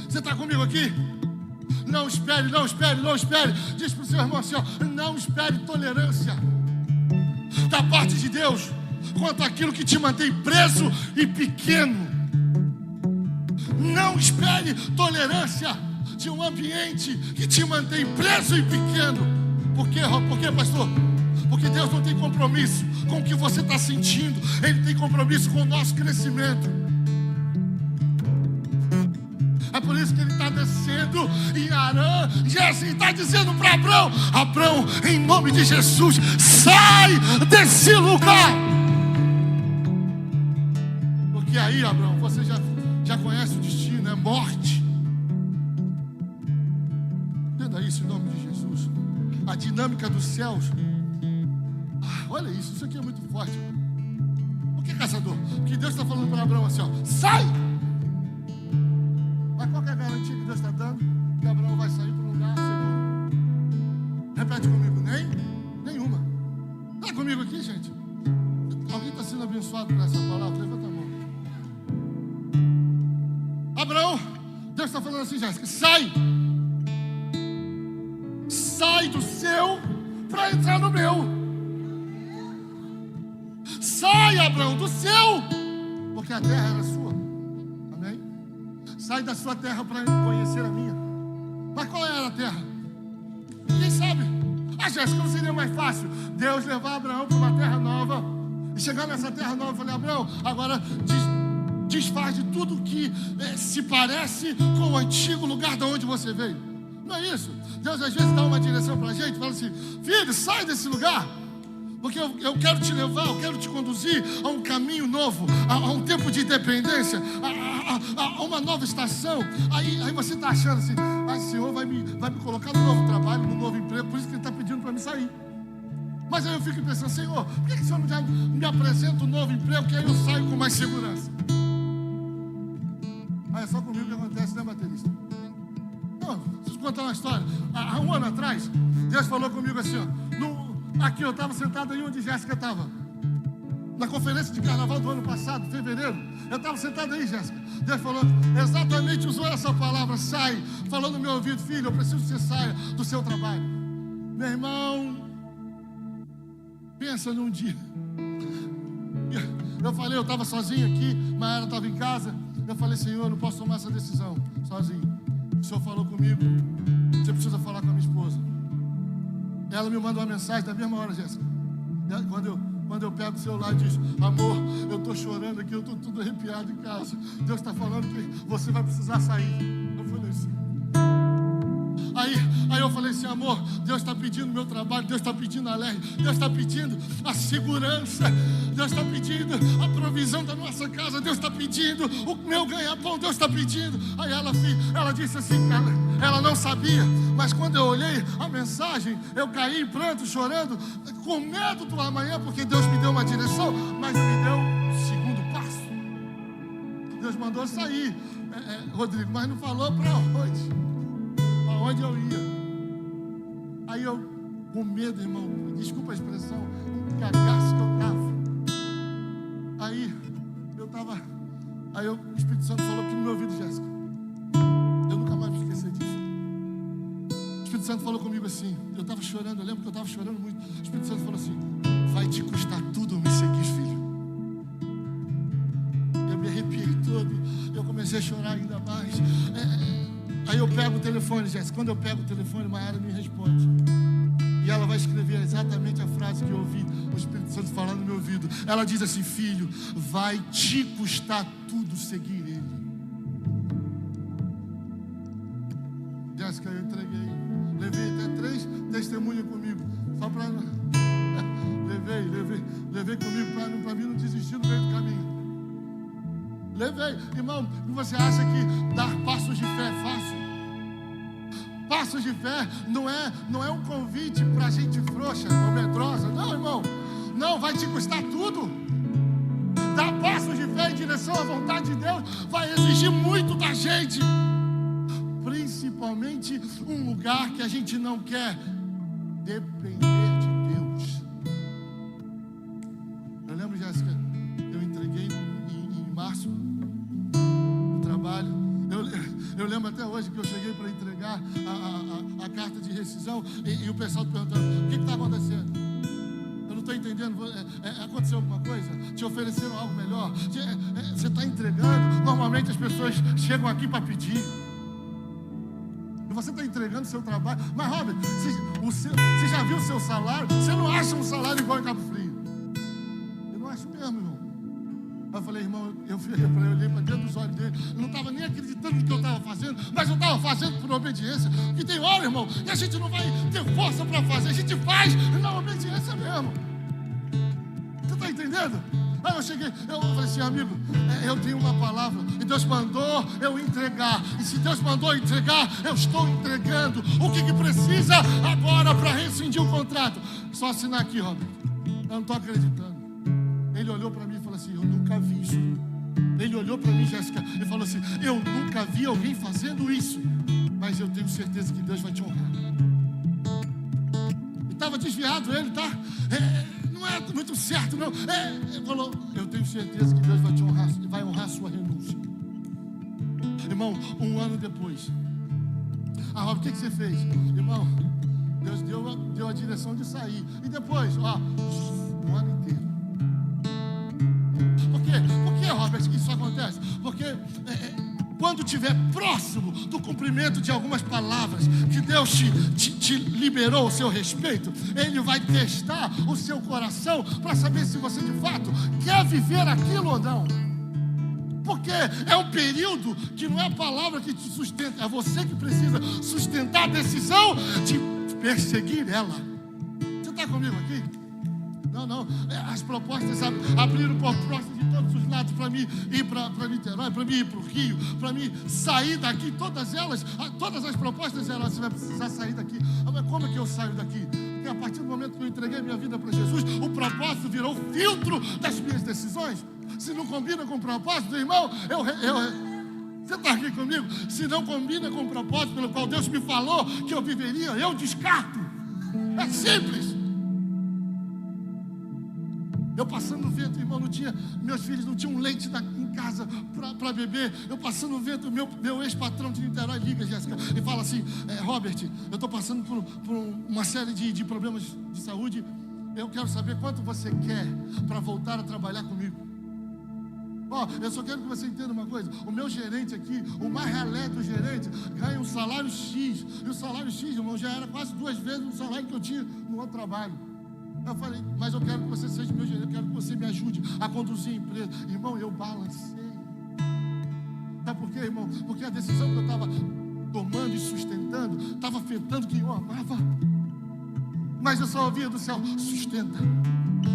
Você está comigo aqui? Não espere, não espere, não espere. Diz para o seu irmão assim, ó, não espere tolerância da parte de Deus quanto àquilo que te mantém preso e pequeno. Não espere tolerância de um ambiente que te mantém preso e pequeno. Por quê, pastor? Porque Deus não tem compromisso com o que você está sentindo. Ele tem compromisso com o nosso crescimento. É por isso que ele está descendo em Arã. E assim está dizendo para Abrão: Abrão, em nome de Jesus, sai desse lugar. Porque aí, Abrão, você já conhece o destino, é morte. Entenda isso em nome de Jesus. A dinâmica dos céus. Olha isso aqui é muito forte. Por que, caçador? Porque Deus está falando para Abraão assim, ó, sai! Mas qual que é a garantia que Deus está dando? Que Abraão vai sair para um lugar seguro. Repete comigo, nenhuma. Está comigo aqui, gente? Alguém está sendo abençoado por essa palavra? Levanta a mão. Abraão, Deus está falando assim, Jéssica, sai! Sai do seu para entrar no meu. Sai, Abraão, do céu, porque a terra era sua. Amém? Sai da sua terra para conhecer a minha. Mas qual era a terra? Ninguém sabe. Jéssica, não seria mais fácil Deus levar Abraão para uma terra nova e chegar nessa terra nova e falar: Abraão, agora desfaz de tudo que se parece com o antigo lugar de onde você veio. Não é isso? Deus às vezes dá uma direção para a gente, fala assim: filho, sai desse lugar. Porque eu quero te levar, eu quero te conduzir a um caminho novo, a um tempo de independência, a uma nova estação. Aí você está achando assim: o Senhor vai me colocar no novo trabalho, no novo emprego, por isso que Ele está pedindo para me sair. Mas aí eu fico pensando: Senhor, por que o Senhor já me apresenta um novo emprego, que aí eu saio com mais segurança? É só comigo que acontece, né, baterista? Não, deixa eu contar uma história. Há um ano atrás, Deus falou comigo assim, ó, aqui eu estava sentado aí onde Jéssica estava. Na conferência de carnaval do ano passado, fevereiro. Eu estava sentado aí, Jéssica. Deus falou, exatamente usou essa palavra, sai. Falou no meu ouvido: filho, eu preciso que você saia do seu trabalho. Meu irmão, pensa num dia. Eu falei, eu estava sozinho aqui, Maera estava em casa. Eu falei: Senhor, eu não posso tomar essa decisão sozinho. O Senhor falou comigo: você precisa falar com a minha esposa. Ela me manda uma mensagem na mesma hora, Jéssica. Quando eu pego o celular e diz: amor, eu estou chorando aqui, eu estou tudo arrepiado em casa. Deus está falando que você vai precisar sair. Eu falei assim. Aí eu falei assim: amor, Deus está pedindo meu trabalho, Deus está pedindo a lei, Deus está pedindo a segurança, Deus está pedindo a provisão da nossa casa, Deus está pedindo o meu ganha-pão, Deus está pedindo. Aí ela disse assim, ela não sabia, mas quando eu olhei a mensagem, eu caí em pranto, chorando, com medo do amanhã, porque Deus me deu uma direção, mas me deu um segundo passo. Deus mandou sair, Rodrigo, mas não falou para onde eu ia. Aí eu, com medo, irmão, desculpa a expressão, um cagaço que eu estava. Aí o Espírito Santo falou aqui no meu ouvido: Jéssica, eu nunca mais me esquecer disso. O Espírito Santo falou comigo assim, eu estava chorando, eu lembro que eu estava chorando muito. O Espírito Santo falou assim: vai te custar tudo me seguir, filho. Eu me arrepiei todo, eu comecei a chorar ainda mais. Aí eu pego o telefone, Jéssica. Quando eu pego o telefone, Maiara me responde. E ela vai escrever exatamente a frase que eu ouvi o Espírito Santo falando no meu ouvido. Ela diz assim: filho, vai te custar tudo seguir Ele. Jéssica, eu entreguei. Levei até 3 testemunhas comigo. Só para... Levei comigo para mim não desistir no meio do caminho. Levei. Irmão, você acha que dar passos de fé é fácil? Passos de fé não é um convite para gente frouxa ou medrosa. Não, irmão. Não, vai te custar tudo. Dar passos de fé em direção à vontade de Deus vai exigir muito da gente. Principalmente um lugar que a gente não quer depender de Deus. Eu lembro, Jéssica, eu entreguei em março no trabalho. Eu lembro até hoje que eu cheguei para entregar a carta de rescisão e o pessoal perguntando: o que está acontecendo? Eu não estou entendendo. Aconteceu alguma coisa? Te ofereceram algo melhor? Você está entregando? Normalmente as pessoas chegam aqui para pedir. E você está entregando o seu trabalho. Mas, Robert, você já viu o seu salário? Você não acha um salário igual em Cabo Frio? Eu não acho mesmo, irmão. Eu falei: irmão, eu olhei para dentro dos olhos dele. Eu não estava nem acreditando no que eu estava fazendo, mas eu estava fazendo por obediência. Porque tem hora, irmão, que a gente não vai ter força para fazer. A gente faz na obediência mesmo. Você está entendendo? Aí eu cheguei, eu falei assim: amigo, eu tenho uma palavra e Deus mandou eu entregar. E se Deus mandou entregar, eu estou entregando. O que precisa agora para rescindir o contrato? Só assinar aqui, Robert. Eu não estou acreditando. Ele olhou para mim e falou assim: eu nunca vi isso. Ele olhou para mim, Jéssica, e falou assim: eu nunca vi alguém fazendo isso, mas eu tenho certeza que Deus vai te honrar. E estava desviado ele, tá? Não é muito certo, não. Ele falou: eu tenho certeza que Deus vai te honrar, vai honrar a sua renúncia. Irmão, 1 ano depois. Ah, Rob, o que você fez? Irmão, Deus deu a direção de sair. E depois, 1 ano inteiro. Por que, Robert, que isso acontece? Porque quando estiver próximo do cumprimento de algumas palavras que Deus te liberou ao seu respeito, Ele vai testar o seu coração para saber se você de fato quer viver aquilo ou não. Porque é um período que não é a palavra que te sustenta, é você que precisa sustentar a decisão de perseguir ela. Você está comigo aqui? Não. As propostas abriram propostas de todos os lados para mim ir para Niterói, para mim ir para o Rio, para mim sair daqui. Todas as propostas eram: você vai precisar sair daqui. Mas como é que eu saio daqui? Porque a partir do momento que eu entreguei minha vida para Jesus, o propósito virou filtro das minhas decisões. Se não combina com o propósito, irmão, você está aqui comigo? Se não combina com o propósito pelo qual Deus me falou que eu viveria, eu descarto. É simples. Eu passando vento, irmão, meus filhos não tinham leite em casa para beber. Eu passando vento, meu ex-patrão de Niterói liga, Jéssica, e fala assim: Robert, eu estou passando por uma série de problemas de saúde. Eu quero saber quanto você quer para voltar a trabalhar comigo. Eu só quero que você entenda uma coisa: o meu gerente aqui, o mais ralé do gerente, ganha um salário X. E o salário X, irmão, já era quase 2 vezes o salário que eu tinha no outro trabalho. Eu falei: mas eu quero que você seja meu gerente, eu quero que você me ajude a conduzir a empresa. Irmão, eu balancei. Sabe por quê, irmão? Porque a decisão que eu estava tomando e sustentando estava afetando quem eu amava. Mas eu só ouvia do céu: sustenta,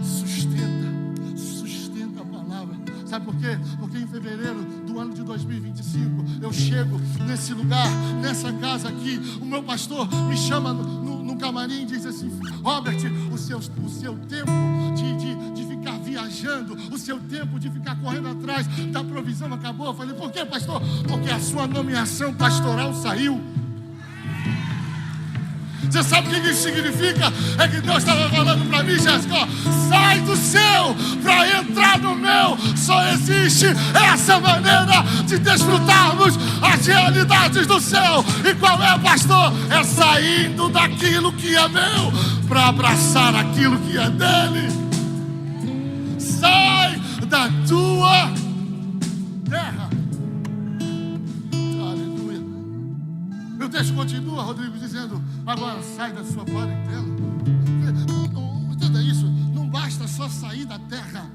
sustenta, sustenta a palavra. Sabe por quê? Porque em fevereiro do ano de 2025 eu chego nesse lugar, nessa casa aqui. O meu pastor me chama no camarim e diz assim: Robert, o seu tempo de ficar viajando, o seu tempo de ficar correndo atrás da provisão acabou. Eu falei: por quê, pastor? Porque a sua nomeação pastoral saiu. Você sabe o que isso significa? É que Deus estava falando para mim, Jéssica: sai do seu para entrar no meu. Só existe essa maneira de desfrutarmos as realidades do céu. E qual é, pastor? É saindo daquilo que é meu para abraçar aquilo que é dele. Sai da tua terra. Aleluia. texto continua, Rodrigo, dizendo: agora sai da sua parentela. Entenda isso, não basta só sair da terra.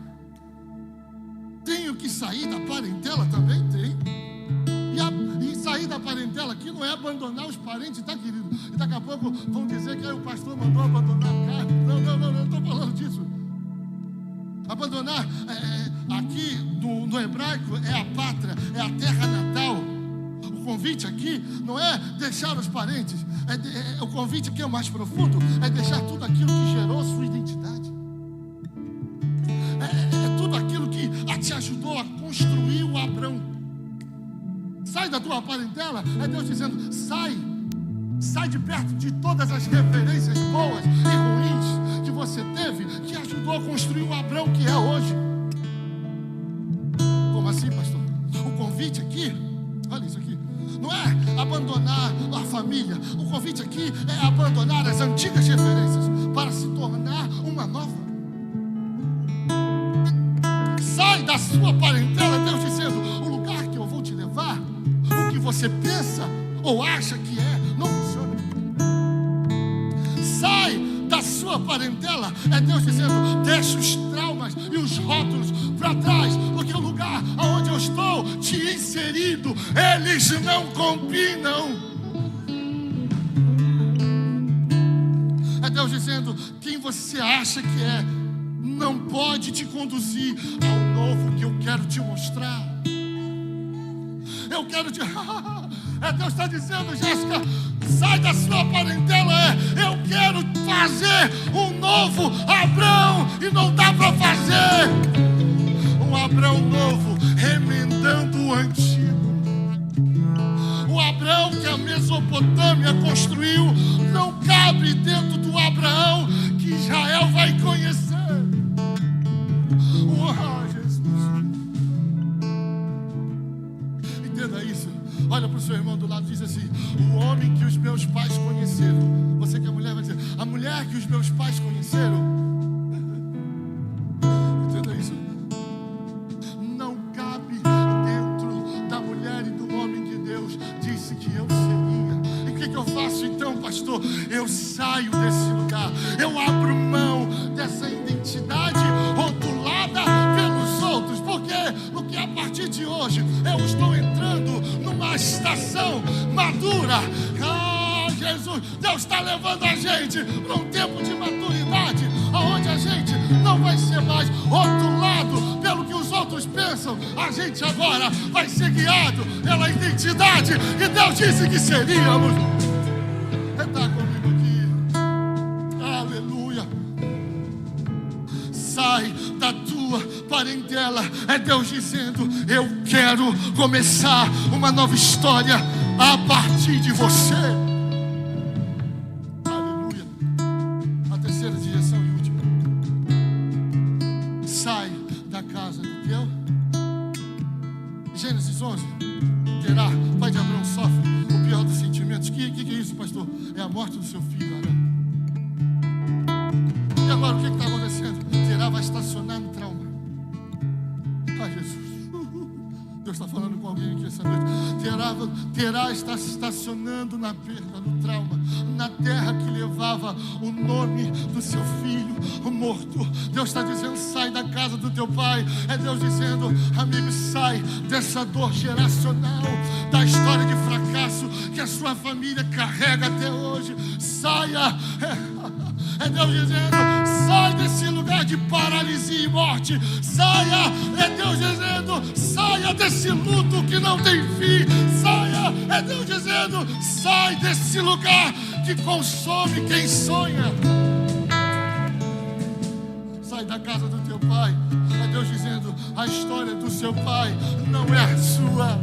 Tenho que sair da parentela também? Tem. E sair da parentela aqui não é abandonar os parentes, tá, querido? E daqui a pouco vão dizer que aí o pastor mandou abandonar a carne. Não estou falando disso. Abandonar, aqui no hebraico, é a pátria, é a terra natal. O convite aqui não é deixar os parentes, o convite aqui é o mais profundo, é deixar tudo aquilo que gerou sua identidade. É tudo aquilo que te ajudou a construir o Abrão. Sai da tua parentela, é Deus dizendo: sai de perto de todas as referências boas e ruins que você teve, que ajudou a construir o Abrão que é hoje. Como assim, pastor? O convite aqui, olha isso aqui, não é abandonar a família. O convite aqui é abandonar as antigas referências para se tornar uma nova. Sai da sua parentela, Deus dizendo: o lugar que eu vou te levar, o que você pensa ou acha que não funciona. Sai da sua parentela, é Deus dizendo: deixa os traumas e os rótulos para trás, porque o lugar aonde eu estou te inserido, eles não combinam. É Deus dizendo: quem você acha que não pode te conduzir ao novo que eu quero te mostrar. Eu quero te... Deus está dizendo: Jéssica, sai da sua parentela. Eu quero fazer um novo Abrão, e não dá para fazer um Abrão novo remendando o antigo. O Abrão que a Mesopotâmia construiu não cabe dentro do Abraão que Israel vai conhecer. Jesus. Entenda isso. Olha para o seu irmão do lado e diz assim: o homem que os meus pais conheceram. Você que é mulher vai dizer: a mulher que os meus pais conheceram. Entenda isso. Não cabe dentro da mulher e do homem que Deus disse que eu seria. E o que eu faço então, pastor? Eu saio desse lugar. Eu abro mão dessa identidade rotulada pelos outros. Porque a partir de hoje eu estou entrando numa estação madura. Jesus, Deus está levando a gente para um tempo de maturidade, onde a gente não vai ser mais rotulado pelo que os outros pensam. A gente agora vai ser guiado pela identidade que Deus disse que seríamos. Está comigo aqui. Aleluia. Sai da tua parentela. É Deus dizendo: eu quero começar uma nova história a partir de você. Aleluia. A terceira direção e última: sai da casa do teu. Gênesis 11. Terá, pai de Abraão, sofre o pior dos sentimentos. Que é isso, pastor? É a morte do seu filho, Arão. E agora o que está acontecendo? Terá vai estacionar no trauma. Ai, Jesus. Deus está falando com alguém aqui essa noite. Terá está se estacionando na perda, no trauma, na terra que levava o nome do seu filho morto. Deus está dizendo: sai da casa do teu pai. É Deus dizendo: amigo, sai dessa dor geracional, da história de fracasso que a sua família carrega até hoje. Saia. É Deus dizendo: sai desse lugar de paralisia e morte. Saia. É Deus dizendo: saia desse luto que não tem fim. Saia. É Deus dizendo: sai desse lugar que consome quem sonha. Sai da casa do teu pai. É Deus dizendo: a história do seu pai não é a sua.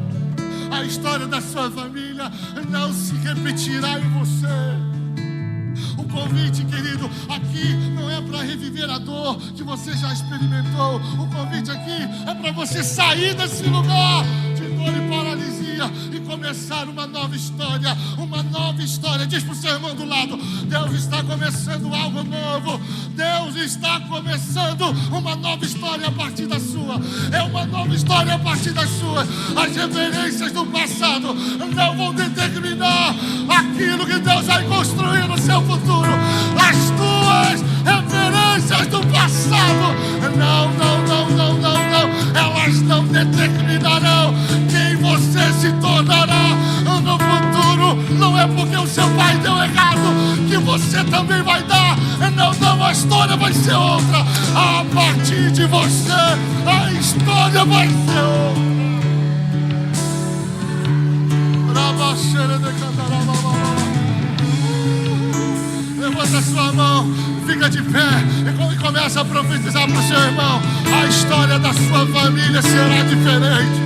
A história da sua família não se repetirá em você. O convite, querido, aqui não é para reviver a dor que você já experimentou. O convite aqui é para você sair desse lugar de dor e paralisia e começar uma nova história. Uma nova história. Diz para o seu irmão do lado: Deus está começando algo novo. Deus está começando uma nova história a partir da sua. É uma nova história a partir das suas. As referências do passado não vão determinar aquilo que Deus vai construir no seu futuro. As tuas referências do passado não, elas não determinarão quem você se tornará no futuro. Não é porque o seu pai deu errado que você também vai dar. Não, a história vai ser outra. A partir de você, a história vai ser outra. Levanta a sua mão, fica de pé e começa a profetizar para o seu irmão. A história da sua família será diferente.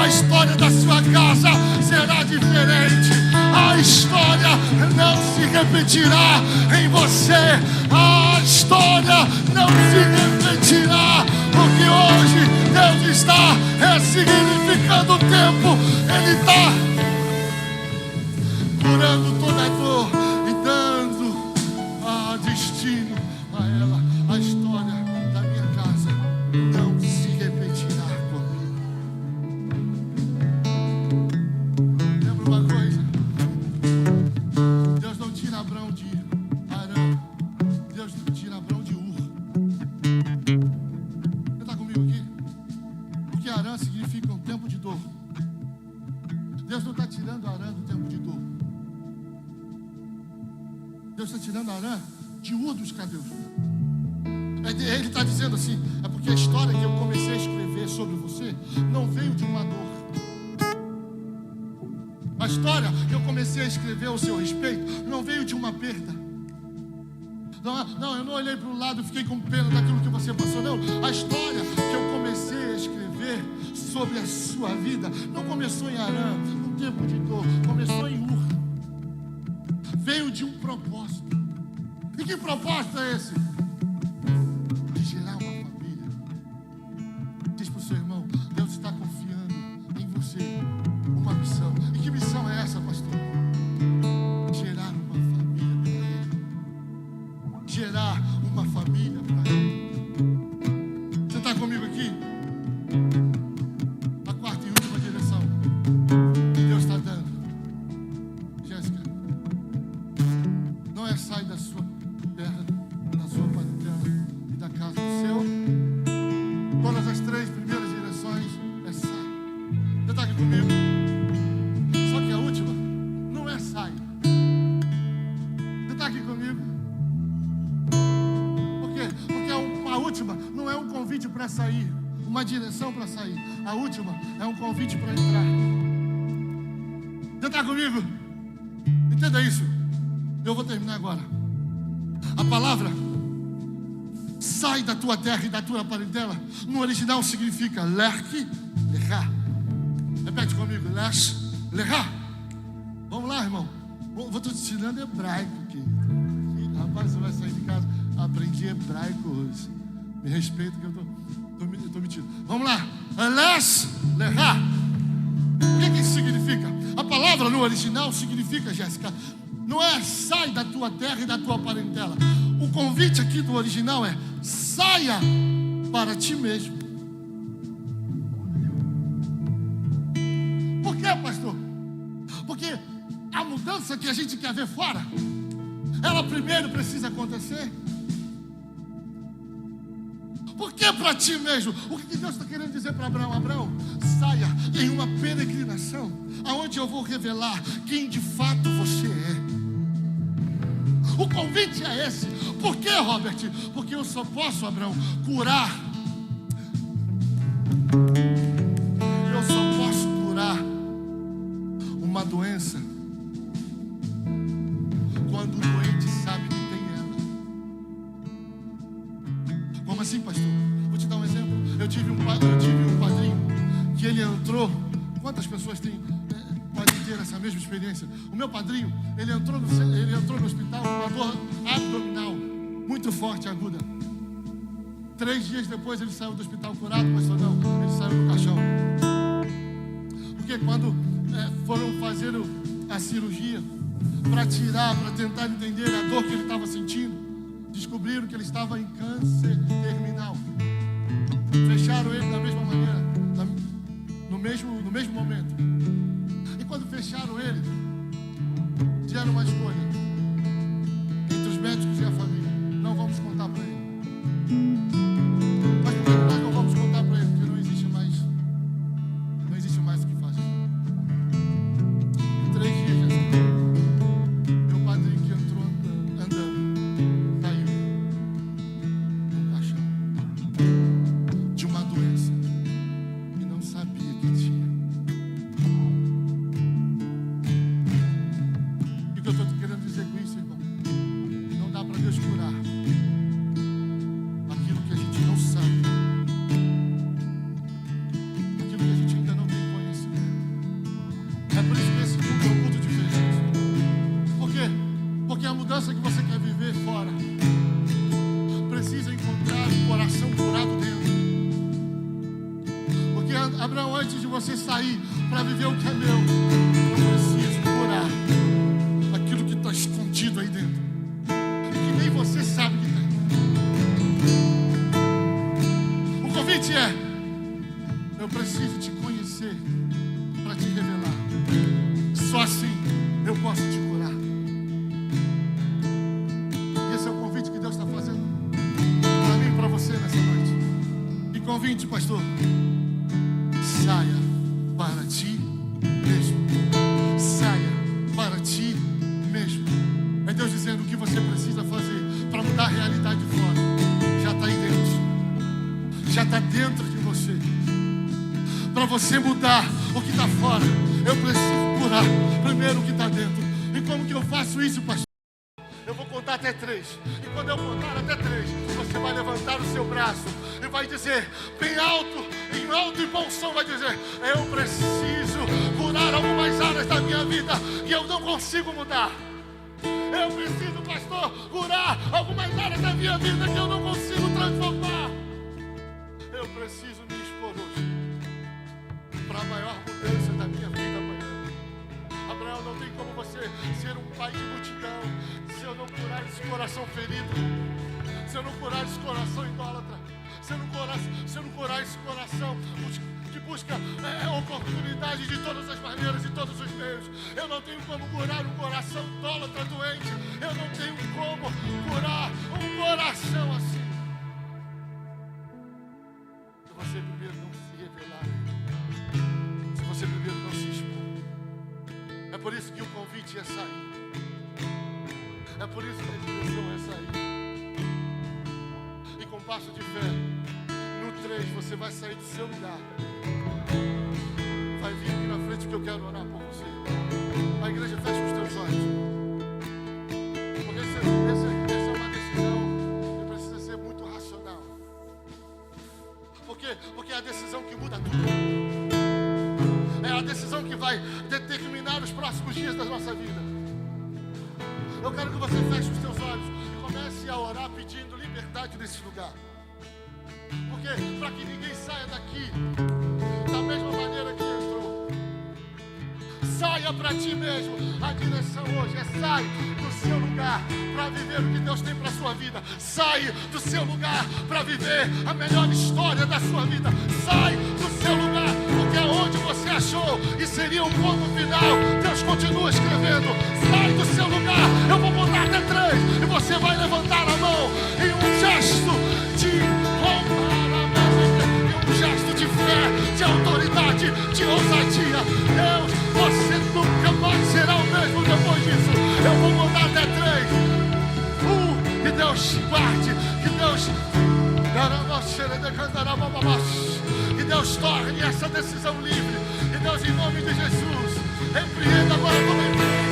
A história da sua casa será diferente. A história não se repetirá em você. A história não se repetirá. Porque hoje Deus está ressignificando o tempo. Ele está curando toda a dor e dando destino a ela. A história da minha casa não se repetirá comigo. Lembra uma coisa? Deus não tira Abrão de Arã. Deus tira Abrão de Ur. Você está comigo aqui? Porque Arã significa um tempo de dor. Deus não está tirando Arã do tempo de dor. Deus está tirando Arã de Ur dos Caldeus. Ele está dizendo assim: é porque a história que eu comecei a escrever sobre você não veio de uma dor. A história que eu comecei a escrever ao seu respeito não veio de uma perda. Não, eu não olhei para o lado e fiquei com pena daquilo que você passou. Não, a história que eu comecei a escrever sobre a sua vida não começou em Arã, num tempo de dor, começou em Ur. Veio de um propósito. E que propósito é esse? De gerar uma família. Diz para o seu irmão: Deus está confiando em você uma missão. E que missão é essa, pastor? Gerar uma família para Ele. Gerar uma família para Ele. Você está comigo aqui? A quarta e última direção que Deus está dando. Jéssica, não é sai da sua terra, da sua parentela e da casa do seu. Todas as três primeiras direções é sai. Você está aqui comigo? Só que a última não é sai. Você está aqui comigo? Por quê? Porque a última não é um convite para sair, uma direção para sair. A última é um convite para entrar. Você está comigo? Entenda isso. Eu vou terminar agora. A palavra sai da tua terra e da tua parentela no original significa lerque lerá. Repete comigo: lesh lerá. Vamos lá, irmão. Vou te ensinando hebraico aqui. Rapaz, você vai sair de casa. Aprendi hebraico hoje. Me respeita que eu tô mentindo. Vamos lá. Lesh lerá. O que isso significa? A palavra no original significa, Jéssica, não é sai da tua terra e da tua parentela. O convite aqui do original é saia para ti mesmo. Por quê, pastor? Porque a mudança que a gente quer ver fora, ela primeiro precisa acontecer. Por que para ti mesmo? O que Deus está querendo dizer para Abraão? Abraão, saia em uma peregrinação, aonde eu vou revelar quem de fato você é. O convite é esse. Por quê, Robert? Porque eu só posso, Abraão, curar. Eu só posso curar uma doença quando o doente sabe que tem ela. Como assim, pastor? Vou te dar um exemplo. Eu tive um padrinho que ele entrou. Quantas pessoas podem ter essa mesma experiência? O meu padrinho, ele entrou no hospital com uma dor abdominal muito forte, aguda. 3 dias depois ele saiu do hospital curado, pastor. Não, ele saiu do caixão. Porque quando foram fazer a cirurgia para tentar entender a dor que ele estava sentindo, descobriram que ele estava em câncer terminal. Fecharam ele da mesma maneira, no mesmo momento. E quando fecharam ele, fizeram uma escolha entre os médicos e a família. Não vamos contar para ele. Mas por que nós não vamos contar para ele? Porque não existe mais o que fazer. Em 3 dias, meu padrinho que entrou andando, caiu num caixão de uma doença e não sabia que tinha. O que eu estou querendo dizer com isso, irmão? Não dá para Deus curar aquilo que a gente não sabe, aquilo que a gente ainda não tem conhecimento. É por isso que esse culto é um culto diferente. Por quê? Porque a mudança que você quer viver fora precisa encontrar o coração curado dentro. Porque, Abraão, antes de você sair para viver o que é meu, eu preciso curar aquilo que está escondido aí dentro, que nem você sabe que tem. O convite é: eu preciso te conhecer para te revelar. Só assim eu posso te curar. Esse é o convite que Deus está fazendo para mim e para você nessa noite. E convite, pastor: saia para ti mesmo. Saia para ti mesmo. É Deus dizendo: o que você precisa fazer para mudar a realidade de fora já está aí dentro, já está dentro de você. Para você mudar o que está fora, eu preciso curar primeiro o que está dentro. E como que eu faço isso, pastor? Eu vou contar até 3. E quando eu contar até 3, você vai levantar o seu braço e vai dizer bem alto, em alto e bom som, vai dizer: eu preciso curar algumas áreas da minha vida que eu não consigo mudar. Eu preciso, pastor, curar algumas áreas da minha vida que eu não consigo transformar. Eu preciso me expor hoje para a maior mudança da minha vida amanhã. Abraão, não tem como você ser um pai de multidão se eu não curar esse coração ferido, se eu não curar esse coração idólatra, se eu não curar esse coração que busca oportunidade de todas as maneiras, de todos os meios. Eu não tenho como curar um coração idólatra doente. Eu não tenho como curar um coração assim. Se você primeiro não se revelar, se você primeiro não se expor. É por isso que o convite é sair. É por isso que a direção é sair. E com passo de fé, no 3 você vai sair do seu lugar. Vai vir aqui na frente que eu quero orar por você. A igreja, fecha os teus olhos. Porque essa é uma decisão que precisa ser muito racional. Porque é a decisão que muda tudo. É a decisão que vai determinar os próximos dias da nossa vida. Eu quero que você feche os teus olhos e comece a orar pedindo liberdade nesse lugar. Porque para que ninguém saia daqui da mesma maneira que entrou. Saia para ti mesmo. A direção hoje é: sai do seu lugar para viver o que Deus tem para a sua vida. Sai do seu lugar para viver a melhor história da sua vida. Sai do seu lugar, porque aonde você achou e seria um ponto final, Deus continua escrevendo. Sai do seu lugar. Eu vou contar até 3 e você vai levantar a mão em um gesto de gesto de fé, de autoridade, de ousadia. Deus, você nunca mais será o mesmo depois disso. Eu vou contar até 3. Que Deus guarde, que Deus torne essa decisão livre. Que Deus, em nome de Jesus, repreenda agora toda empresa.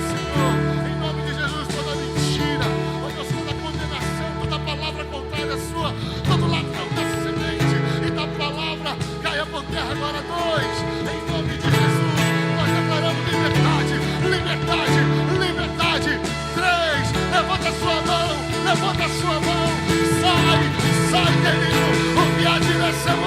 Senhor, em nome de Jesus, toda mentira, toda condenação, toda palavra contrária sua, todo ladrão da semente e da palavra caia por terra agora. 2, em nome de Jesus, nós declaramos liberdade, liberdade, liberdade. 3, levanta a sua mão, sai, querido, porque a direção